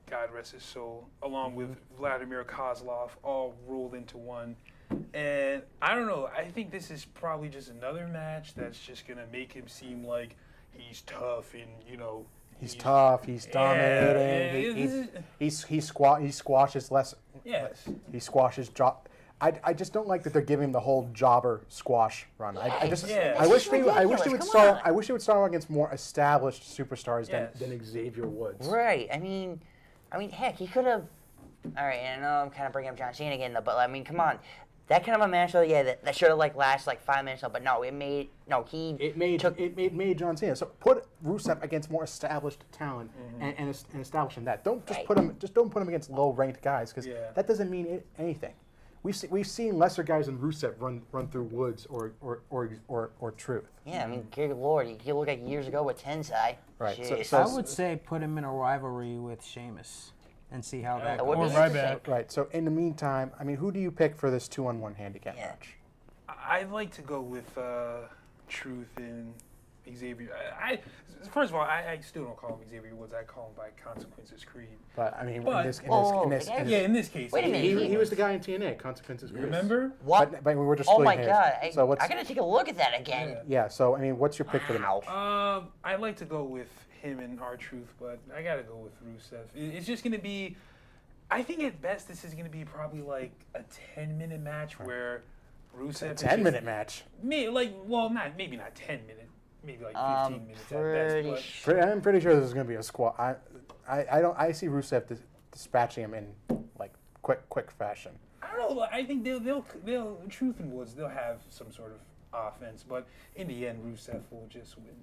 God rest his soul, along with Vladimir Kozlov, all rolled into one. And I don't know. I think this is probably just another match that's just gonna make him seem like he's tough and He's tough. He's dominating. He squashes less. Yes. He squashes job. I just don't like that they're giving him the whole jobber squash run. I wish they would start. I wish it would start against more established superstars than Xavier Woods. Right. I mean, heck, he could have. All right, and I know I'm kind of bringing up John Cena again, though, but I mean, come on. That kind of a match, though, yeah, that should have lasted 5 minutes, though. But no, it made made John Cena. So put Rusev against more established talent and establish him that. Don't put him against low ranked guys because that doesn't mean anything. We've seen lesser guys than Rusev run through Woods or Truth. Yeah, I mean, good lord, you look like years ago with Tensai. Right. I would say put him in a rivalry with Sheamus and see how that That would goes. be interesting. Right. So in the meantime, I mean, who do you pick for this 2-on-1 handicap match? I'd like to go with Truth and Xavier. First of all, I still don't call him Xavier Woods. I call him by Consequences Creed. But I mean, in this case, Wait a minute. he was the guy in TNA, Consequences Creed. Remember? What? But we were just Oh my splitting God! hairs. So I gotta take a look at that again. Yeah. So I mean, what's your pick for the match? I'd like to go with him and R-Truth, but I gotta go with Rusev. It's just gonna be. I think at best this is gonna be probably like a 10-minute match where Rusev. A 10-minute match. Maybe not 10 minutes. Maybe like 15 minutes at best. I'm pretty sure this is going to be a squat. I see Rusev dispatching him in like quick fashion. I don't know. I think they'll Truth and Woods, they'll have some sort of offense, but in the end, Rusev will just win.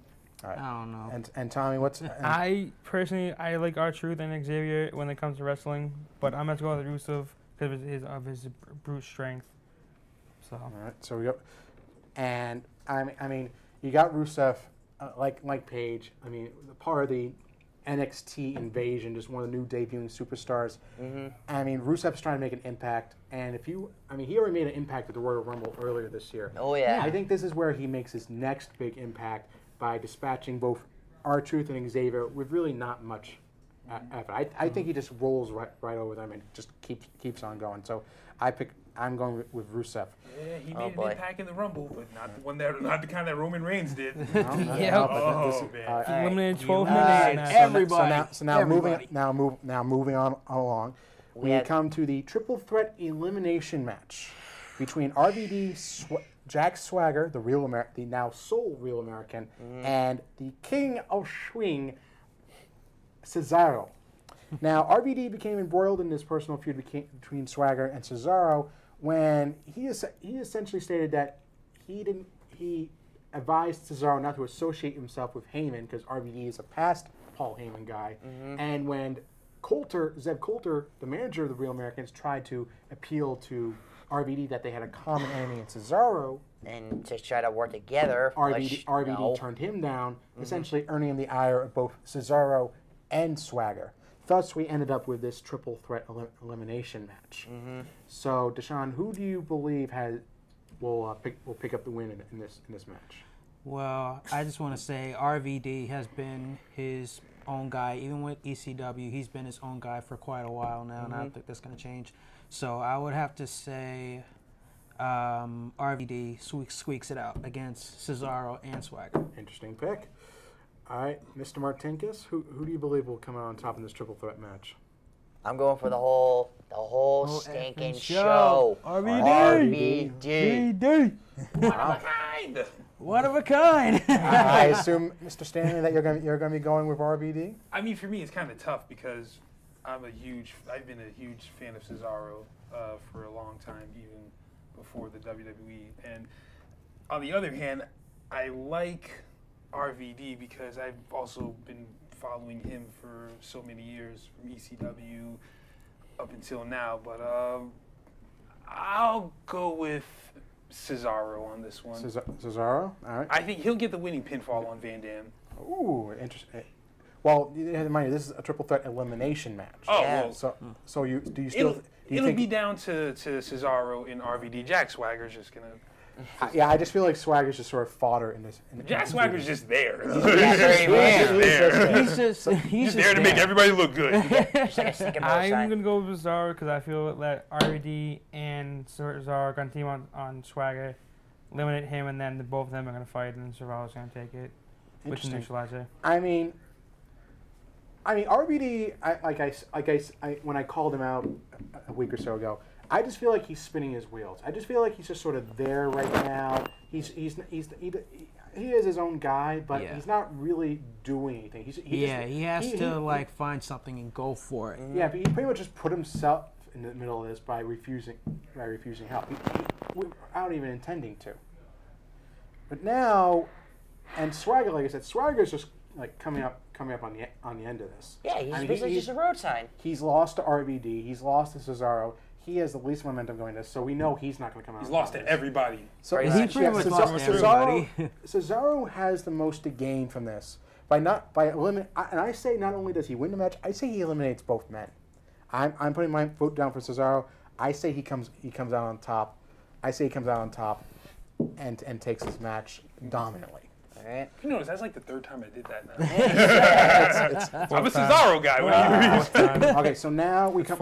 All right. I don't know. And Tommy, what's I personally like R-Truth and Xavier when it comes to wrestling, but I'm going to go with Rusev because of his brute strength. So. All right, so we got, and I mean, you got Rusev, like Paige. I mean, part of the NXT invasion, just one of the new debuting superstars. I mean, Rusev's trying to make an impact, and he already made an impact at the Royal Rumble earlier this year. Oh yeah. I think this is where he makes his next big impact by dispatching both R-Truth and Xavier with really not much effort. I think he just rolls right over them and just keeps on going. So I'm going with Rusev. Yeah, he made an impact in the Rumble, but not the kind that Roman Reigns did. Eliminated 12 minutes. Everybody. So now moving on along, we come to the triple threat elimination match between RVD, Jack Swagger, the now sole real American, and the King of Swing, Cesaro. Now, RVD became embroiled in this personal feud between Swagger and Cesaro when he essentially stated that he advised Cesaro not to associate himself with Heyman because RVD is a past Paul Heyman guy. And when Zeb Coulter, the manager of the Real Americans, tried to appeal to RVD that they had a common enemy in Cesaro, and to try to work together, RVD turned him down, essentially earning him the ire of both Cesaro and Swagger. Thus, we ended up with this triple threat elimination match. So, Deshaun, who do you believe will pick up the win in this match? Well, I just want to say RVD has been his own guy. Even with ECW, he's been his own guy for quite a while now, and I don't think that's going to change. So I would have to say RVD squeaks it out against Cesaro and Swagger. Interesting pick. All right, Mr. Martinkus, who do you believe will come out on top in this triple threat match? I'm going for the whole stinking show. RVD. One of a kind. I assume, Mr. Stanley, that you're going to be going with RVD. I mean, for me, it's kind of tough because I've been a huge fan of Cesaro for a long time, even before the WWE. And on the other hand, I like RVD because I've also been following him for so many years from ECW up until now. But I'll go with Cesaro on this one. Cesaro? All right. I think he'll get the winning pinfall on Van Dam. Ooh, interesting. Well, you have to mind, this is a triple threat elimination match. Oh, yeah. well. So it'll be down to Cesaro and RVD. Jack Swagger's just going to... Yeah, I just feel like Swagger's just sort of fodder in this. Jack Swagger's just there. He's just there to make everybody look good. I'm going to go with Cesaro because I feel that RVD and Cesaro are going to team on Swagger, eliminate him, and then both of them are going to fight, and Cesaro's going to take it with the neutralizer. I mean, RVD, when I called him out a week or so ago, I just feel like he's spinning his wheels. I just feel like he's just sort of there right now. He is his own guy, but he's not really doing anything. He has to find something and go for it. Yeah, but he pretty much just put himself in the middle of this by refusing help. Without even intending to. But now, and Swagger, like I said, Swagger's just like coming up on the end of this. Yeah, he's basically just a road sign. He's lost to RVD. He's lost to Cesaro. He has the least momentum going to this, so we know he's not going to come out. He's lost to everybody. So he pretty much lost to everybody. Cesaro has the most to gain from this by eliminating. And I say not only does he win the match, I say he eliminates both men. I'm putting my vote down for Cesaro. I say he comes out on top. I say he comes out on top, and takes this match dominantly. All right. You notice that's like the third time I did that now. I'm a Cesaro guy. What do you mean? Okay, so now we come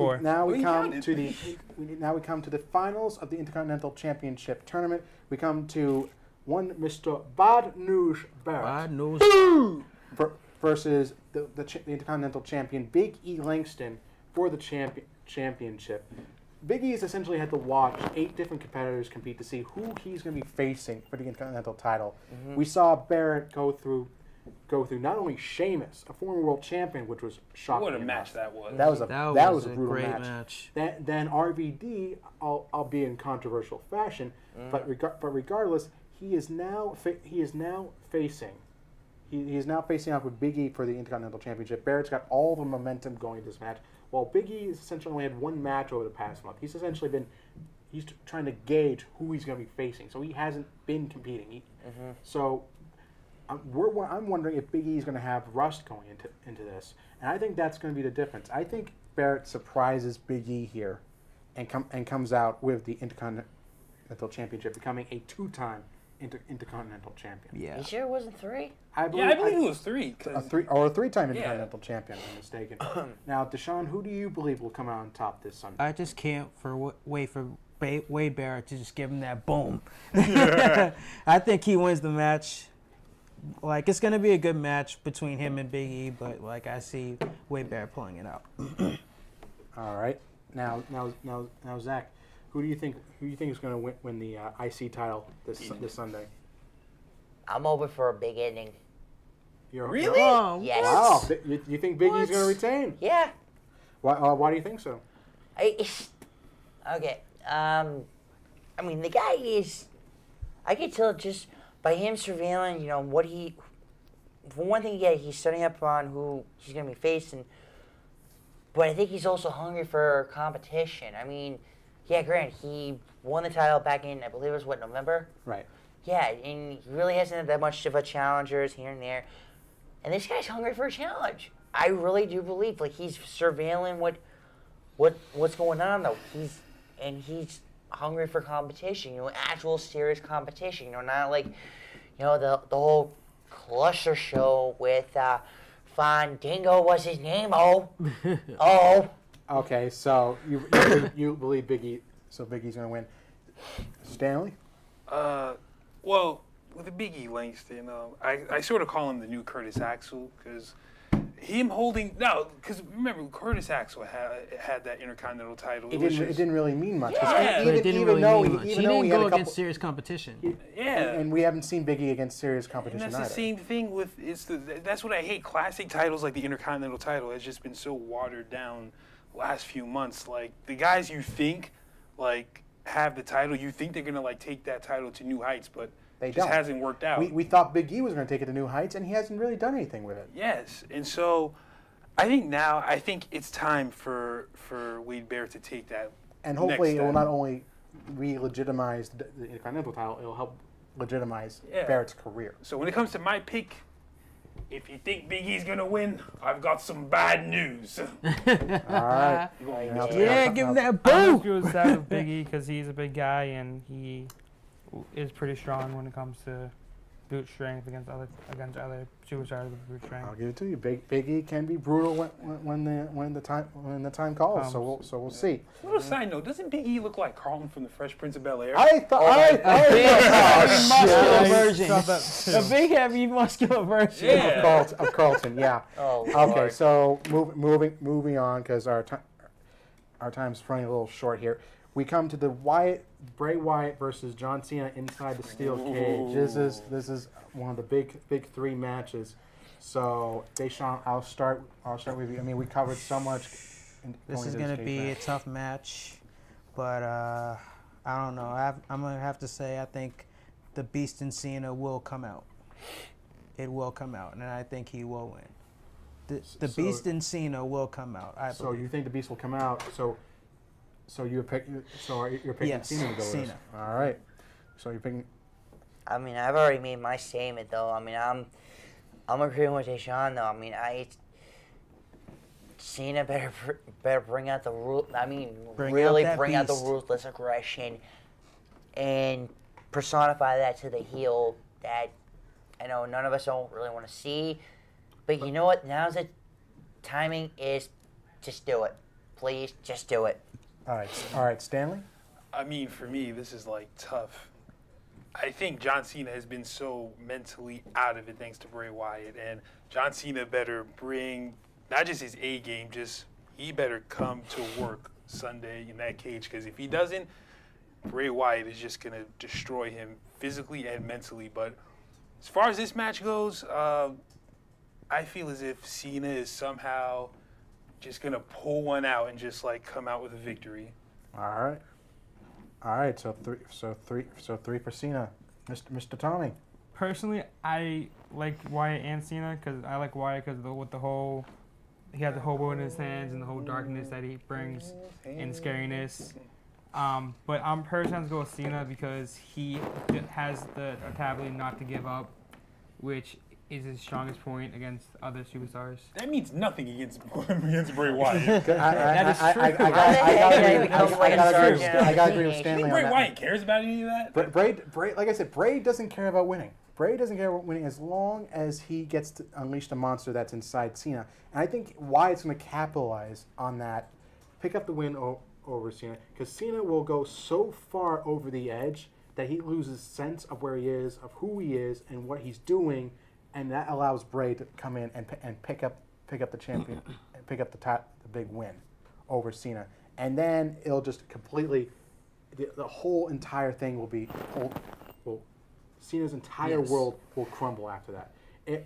to the finals of the Intercontinental Championship tournament. We come to one Mr. Bad News Barrett versus the Intercontinental Champion Big E Langston for the championship. Big E's essentially had to watch 8 different competitors compete to see who he's going to be facing for the Intercontinental title. We saw Barrett go through not only Sheamus, a former world champion, which was shocking. What a match that was. That was a brutal great match. Then RVD, albeit in controversial fashion, but regardless, he is now facing he's now facing off with Big E for the Intercontinental Championship. Barrett's got all the momentum going in this match. While Big E has essentially only had one match over the past month, he's essentially he's trying to gauge who he's going to be facing. So he hasn't been competing. So I'm wondering if Big E is going to have rust going into this, and I think that's going to be the difference. I think Barrett surprises Big E here, and comes out with the Intercontinental Championship, becoming a 2-time Intercontinental Champion. Yeah. You sure it wasn't 3? I believe it was 3. A 3-time Intercontinental Champion, if I'm mistaken. Now, Deshaun, who do you believe will come out on top this Sunday? I just can't wait for Wade Barrett to just give him that boom. I think he wins the match. Like, it's going to be a good match between him and Big E, but, like, I see Wade Barrett pulling it out. All right. Now, Zach, who do you think is going to win the IC title this Sunday? I'm over for a big ending. Really? Yes. Wow. You think Big E's going to retain? Yeah. Why do you think so? Okay. I mean, the guy is. I can tell just by him surveilling, what he. For one thing, yeah, he's setting up on who he's going to be facing. But I think he's also hungry for competition. I mean, yeah, granted, he won the title back in, I believe it was, November? Right. Yeah, and he really hasn't had that much of a challengers here and there. And this guy's hungry for a challenge. I really do believe, like, he's surveilling what's going on, though. He's hungry for competition, actual serious competition, not like, the whole cluster show with Fandingo was his name. Oh. Okay, so you believe Big E, so Big E's going to win. Stanley? Well, with the Big E Langston, I sort of call him the new Curtis Axel, because because remember, Curtis Axel had that Intercontinental title. It didn't really mean much. Yeah. But it didn't really mean much. He didn't go against against serious competition. And we haven't seen Big E against serious competition And that's the same thing with that's what I hate. Classic titles like the Intercontinental title has just been so watered down last few months. Like, the guys you think have the title, you think they're gonna take that title to new heights, but it just hasn't worked out. We thought Big E was going to take it to new heights, and he hasn't really done anything with it. Yes, and so I think it's time for Wade Barrett to take that. And hopefully it will not only re-legitimize the Intercontinental title, it will help legitimize Barrett's career. So when it comes to my pick, if you think Big E's going to win, I've got some bad news. All right. Yeah, give him that I'm boo. going to side with Big E because he's a big guy and he is pretty strong when it comes to boot strength against other superstars with boot strength. I'll give it to you. Big E can be brutal when the time calls. So we'll see. Little side note: doesn't Big E look like Carlton from the Fresh Prince of Bel-Air? I thought Muscular version. A big, heavy, muscular version of Carlton. Yeah. Oh, Okay. Lord. So moving on, because our time's running a little short here. We come to the Bray Wyatt versus John Cena inside the steel cage. This is one of the big 3 matches. So, Deshaun, I'll start with you. I mean, we covered so much. This is going to be a tough match, but I don't know. I'm going to have to say I think the Beast in Cena will come out. It will come out, and I think he will win. The Beast in Cena will come out, I believe. So you think the Beast will come out? So you're picking Yes, Cena to go with Cena. this. All right. So you're picking. I mean, I've already made my statement, though. I mean, I'm agreeing with Deshaun, though. I mean, Cena better bring out the really bring out the ruthless aggression and personify that to the heel that I know none of us don't really want to see. But you know what? Now's the timing is just do it. Please, just do it. All right, Stanley? I mean, for me, this is tough. I think John Cena has been so mentally out of it thanks to Bray Wyatt, and John Cena better bring not just his A game, he better come to work Sunday in that cage, because if he doesn't, Bray Wyatt is just gonna destroy him physically and mentally. But as far as this match goes, I feel as if Cena is somehow just gonna pull one out and just come out with a victory. All right. So three for Cena, Mr. Tommy. Personally, I like Wyatt and Cena because I like Wyatt because with the whole, he has the whole world in his hands and the whole darkness that he brings and scariness. But I'm personally going to go with Cena because he has the ability not to give up, which is his strongest point against other superstars. That means nothing against Bray Wyatt. That is true. I gotta agree with Stanley on Bray that. Wyatt cares about any of that? Bray, like I said, Bray doesn't care about winning. Bray doesn't care about winning as long as he gets to unleash the monster that's inside Cena. And I think Wyatt's going to capitalize on that, pick up the win over Cena, because Cena will go so far over the edge that he loses sense of where he is, of who he is, and what he's doing, and that allows Bray to come in and pick up the champion, and pick up the big win over Cena, and then it'll just completely, the whole entire thing will be Cena's entire world will crumble after that.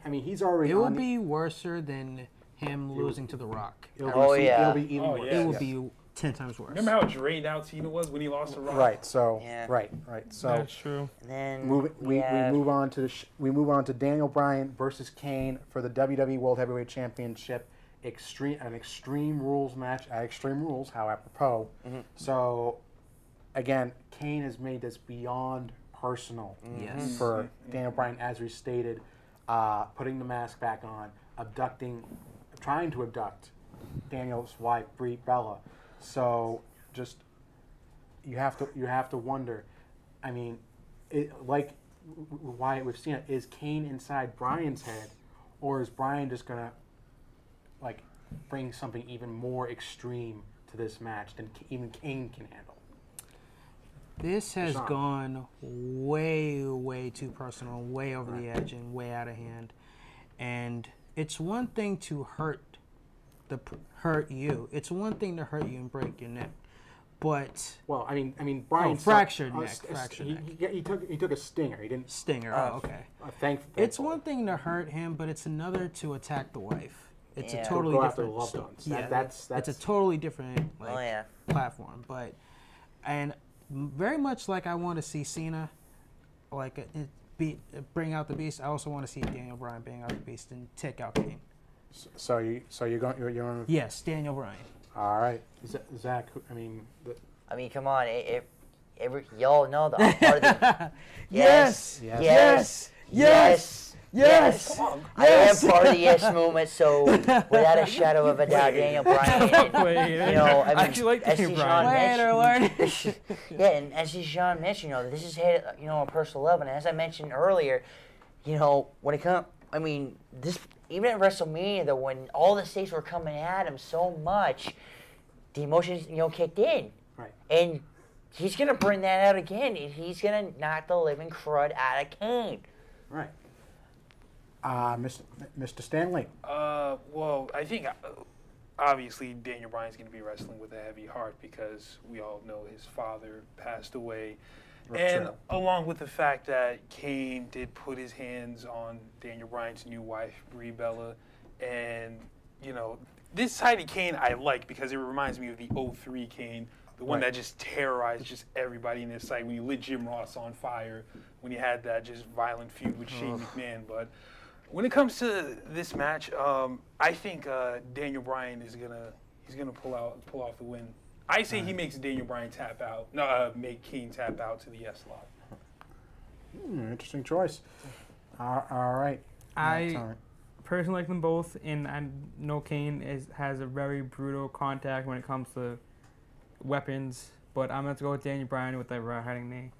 I mean, he's already. It will be worse than him losing to The Rock. It'll be even worse. It will be 10 times worse. Remember how drained out Cena was when he lost to Rock? Right. So right. So That's true. And then we move on to Daniel Bryan versus Kane for the WWE World Heavyweight Championship. An extreme rules match at Extreme Rules. How apropos. So again, Kane has made this beyond personal for Daniel Bryan, as we stated, putting the mask back on, trying to abduct Daniel's wife, Brie Bella. So just you have to wonder. I mean, like Wyatt with Cena, is Kane inside Bryan's head, or is Bryan just gonna like bring something even more extreme to this match than even Kane can handle? This has gone way, way too personal, way over the edge, and way out of hand. And it's one thing to hurt you. It's one thing to hurt you and break your neck, but well, I mean, Bryan fractured neck. He took a stinger. He didn't stinger. Oh, okay. Thankfully, it's one thing to hurt him, but it's another to attack the wife. It's a totally different. That's a totally different platform, and very much like I want to see Cena, bring out the beast. I also want to see Daniel Bryan bring out the beast and take out Kane. So you're going. Yes, Daniel Bryan. All right, Zach. I mean, come on. Y'all know that I'm part of the. Yes. Come on. I am part of the yes movement, so without a shadow of a doubt, Daniel Bryan. I actually like Daniel Bryan. And as Jean mentioned, this is a personal level, and as I mentioned earlier, when it comes, this even at WrestleMania, though, when all the stakes were coming at him so much, the emotions, kicked in, right, and he's gonna bring that out again. He's gonna knock the living crud out of Kane. Right. Mr. Stanley. Well, I think obviously Daniel Bryan's going to be wrestling with a heavy heart because we all know his father passed away. And along with the fact that Kane did put his hands on Daniel Bryan's new wife, Brie Bella, and, this side of Kane I like because it reminds me of the 03 Kane, the one that just terrorized just everybody in his sight when he lit Jim Ross on fire, when he had that just violent feud with Shane McMahon. But when it comes to this match, I think Daniel Bryan is gonna pull off the win. I say he makes Daniel Bryan tap out. No, make Kane tap out to the yes slot. Interesting choice. All right. I personally like them both, and I know Kane has a very brutal contact when it comes to weapons, but I'm going to go with Daniel Bryan with that right-handing knee.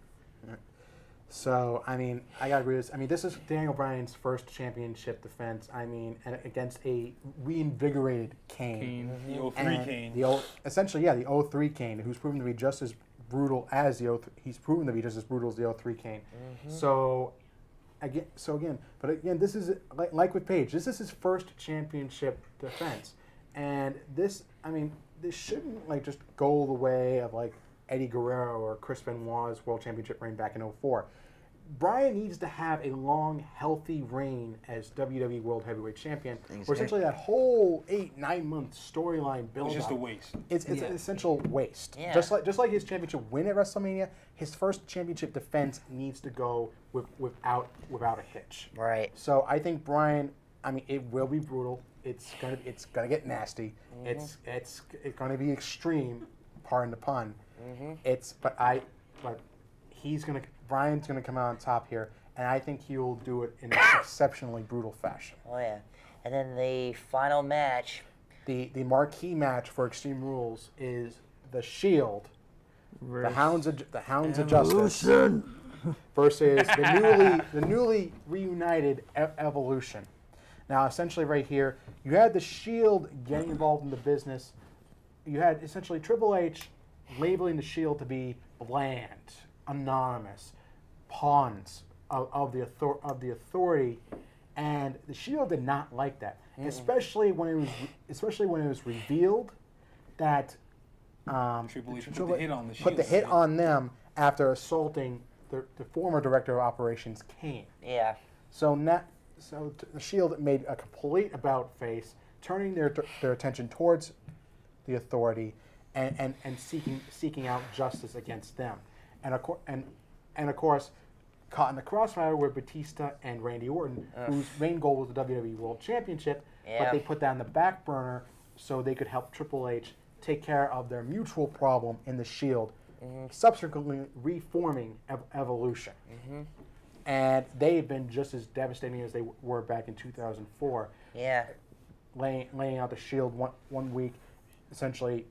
So, I got to agree with this. This is Daniel Bryan's first championship defense. and against a reinvigorated Kane. The 03 Kane. The 03 Kane, who's proven to be just as brutal as the 03. He's proven to be just as brutal as the 03 Kane. So again, this is like with Paige. This is his first championship defense, and this shouldn't just go the way of Eddie Guerrero or Chris Benoit's World Championship reign back in 04. Bryan needs to have a long, healthy reign as WWE World Heavyweight Champion. Where essentially that whole 8-9 month storyline build It's just a waste. It's an essential waste. Yeah. Just like his championship win at WrestleMania, his first championship defense needs to go without a hitch. Right. So I think Bryan. I mean, it will be brutal. It's gonna get nasty. It's gonna be extreme. Pardon the pun. But Bryan's gonna come out on top here, and I think he will do it in an exceptionally brutal fashion. Oh yeah, and then the final match. The marquee match for Extreme Rules is the Shield, the Hounds of Justice, versus the newly reunited Evolution. Now, essentially, right here, you had the Shield getting involved in the business. You had essentially Triple H labeling the Shield to be bland, anonymous, pawns of the authority, and the Shield did not like that, especially when it was revealed that Triple H put the hit on the Shield. Put the hit on them after assaulting the former director of operations, Kane. Yeah. So the Shield made a complete about face, turning their attention towards the authority and seeking out justice against them, and of course, caught in the crossfire were Batista and Randy Orton, whose main goal was the WWE World Championship, but they put that on the back burner so they could help Triple H take care of their mutual problem in the Shield, subsequently reforming Evolution. And they've been just as devastating as they were back in 2004. Yeah. Laying out the Shield one week, essentially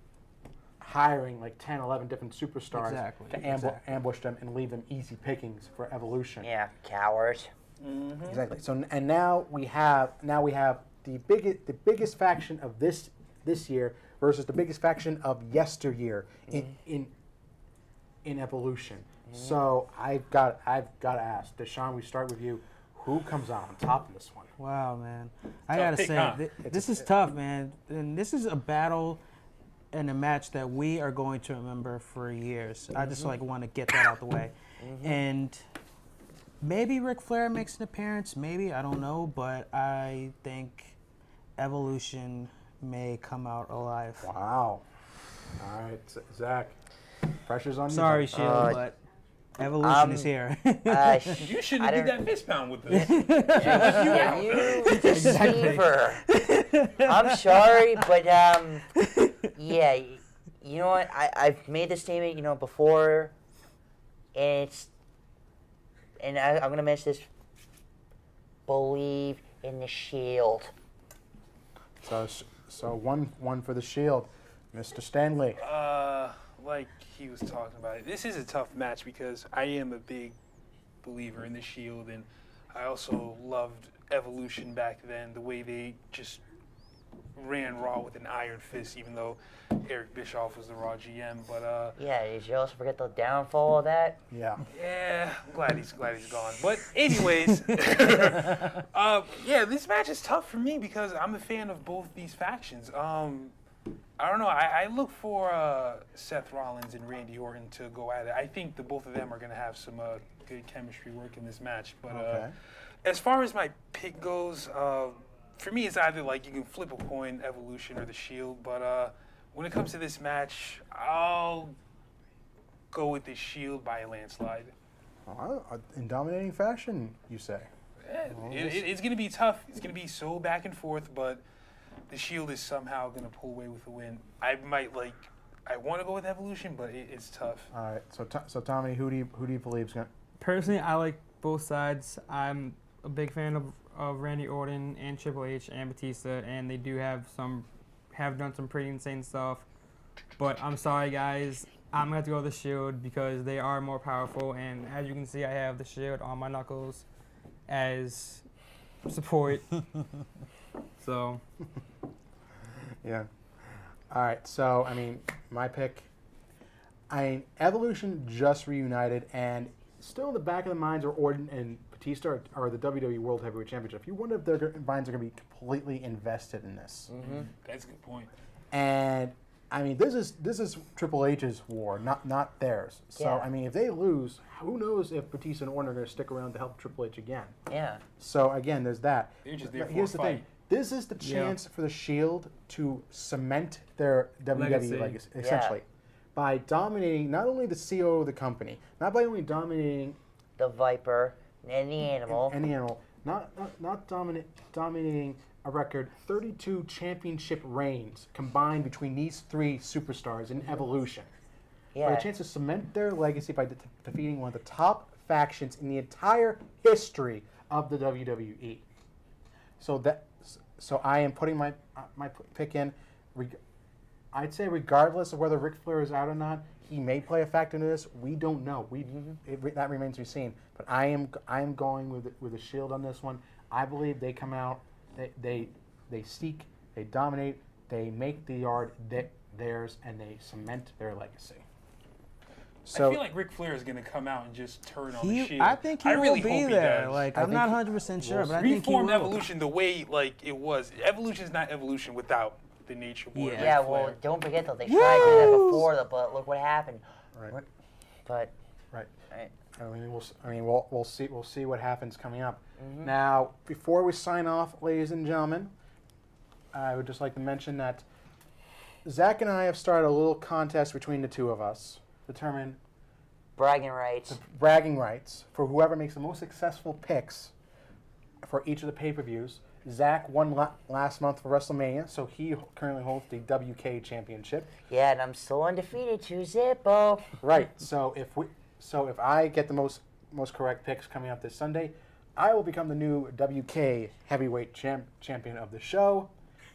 hiring like 10, 11 different superstars to ambush them and leave them easy pickings for Evolution. Yeah, cowards. Exactly. So and now we have the biggest faction of this year versus the biggest faction of yesteryear in Evolution. So I've got to ask, Deshaun, we start with you. Who comes out on top of this one? Wow, man. I got to say, this is tough, man. And this is a battle and a match that we are going to remember for years. I just want to get that out the way. And maybe Ric Flair makes an appearance, maybe, I don't know, but I think Evolution may come out alive. Wow. All right, Zach, pressure's on you. Sorry, Shield, but Evolution is here. You shouldn't have did that fist pound with us. You deceiver. I'm sorry, but yeah, you know what? I've made this statement, before, and I'm gonna mention this. Believe in the Shield. So one for the Shield, Mr. Stanley. Like he was talking about it, this is a tough match because I am a big believer in the Shield, and I also loved Evolution back then, the way they just ran Raw with an iron fist, even though Eric Bischoff was the Raw GM. But yeah, did you also forget the downfall of that? Yeah. Yeah, I'm glad he's gone. But anyways, yeah, this match is tough for me because I'm a fan of both these factions. I don't know. I look for Seth Rollins and Randy Orton to go at it. I think the both of them are going to have some good chemistry work in this match. But as far as my pick goes, for me, it's either like you can flip a coin, Evolution or the Shield. But when it comes to this match, I'll go with the Shield by a landslide. In dominating fashion, you say? Yeah, it's going to be tough. It's going to be so back and forth, but the Shield is somehow going to pull away with the win. I want to go with Evolution, but it's tough. All right. So Tommy, who do you believe is going? Personally, I like both sides. I'm a big fan of Randy Orton and Triple H and Batista, and they do have done some pretty insane stuff. But I'm sorry, guys. I'm going to have to go with the Shield because they are more powerful, and as you can see, I have the Shield on my knuckles as support. So. Yeah. All right. So, my pick. Evolution just reunited, and still in the back of the minds are Orton and Batista are the WWE World Heavyweight Championship. You wonder if their minds are going to be completely invested in this. That's a good point. And I mean, this is Triple H's war, not theirs. So Yeah. I mean, if they lose, who knows if Batista and Orton are going to stick around to help Triple H again? Yeah. So again, there's that. They're just there But for here's a the thing: fight. this is the chance for the Shield to cement their WWE legacy, essentially, by dominating not only the CEO of the company, not by only dominating The Viper and the Animal. and the animal, not dominating a record 32 championship reigns combined between these three superstars in Evolution. Yeah. But a chance to cement their legacy by defeating one of the top factions in the entire history of the WWE. So I am putting my pick in. I'd say regardless of whether Ric Flair is out or not, he may play a factor in this. We don't know. That remains to be seen. But I am going with the Shield on this one. I believe they come out, they seek, they dominate, they make the yard theirs, and they cement their legacy. So I feel like Ric Flair is going to come out and just turn on the Shield. I think he really will be hope he there. does. Like, I I'm not think 100% sure, but I think he Reformed will. Evolution the way like it was. Evolution is not Evolution without the Nature Boy. Ric Yeah, Flair. well, don't forget though, they tried to do that before, but look what happened. Right. But Right. right. We'll see what happens coming up. Now, before we sign off, ladies and gentlemen, I would just like to mention that Zach and I have started a little contest between the two of us, determine bragging rights. bragging rights for whoever makes the most successful picks for each of the pay-per-views. Zach won last month for WrestleMania, so he currently holds the WK Championship. Yeah, and I'm still undefeated, 2-0. Right. So if I get the most correct picks coming up this Sunday, I will become the new WK Heavyweight Champion of the show.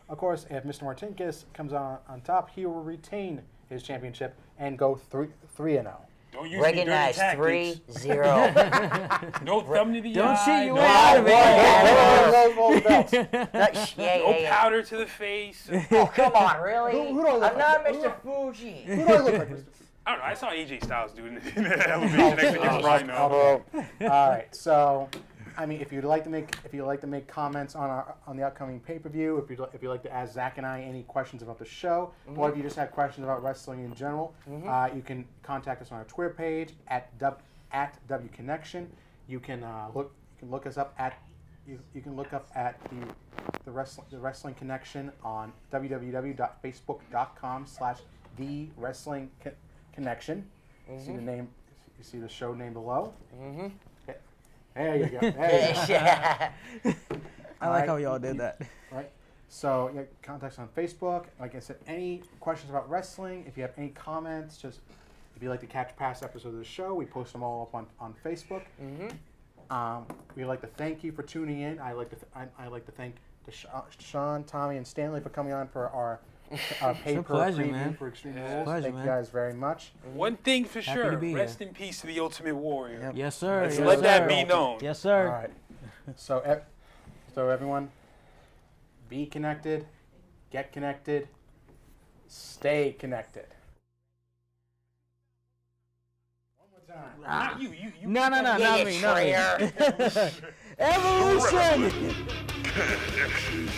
Of course, if Mr. Martinkus comes on top, he will retain his championship and go 3-0. Don't use Recognize any dirty 3-0. tactics. No thumb to the Don't eye. shoot your no way out of Yeah, No yeah. powder to the face. Oh, come on, really? Who do I look I'm not like? Mr. Fuji. Who do I look like, Mr. I don't know. I saw AJ Styles doing it in the Elevation X against Rhino. All right, so I mean, if you'd like to make comments on the upcoming pay-per-view, if you'd like to ask Zach and I any questions about the show, or if you just have questions about wrestling in general, you can contact us on our Twitter page at WConnection. You can look us up at you can look up at the Wrestling Connection on www.facebook.com/TheWrestlingConnection. See the name. You see the show name below. Okay. There you go. There you go. I like how y'all did that. Right. So yeah, contact us on Facebook. Like I said, any questions about wrestling, if you have any comments, just if you'd like to catch past episodes of the show, we post them all up on Facebook. We'd like to thank you for tuning in. I like to thank Sean, Tommy, and Stanley for coming on for our paper pleasure, preview man. for Extreme Yeah. Rules. Pleasure, Thank man. you guys very much. One thing for Happy sure, to be rest here. in peace to the Ultimate Warrior. Yep. Yes, sir. Let's Yes, let that sir. be known. Yes, All sir. right. So everyone, be connected, get connected, stay connected. One more time. Not you. No, Yeah, not you me, not me. traitor. Evolution! Connection.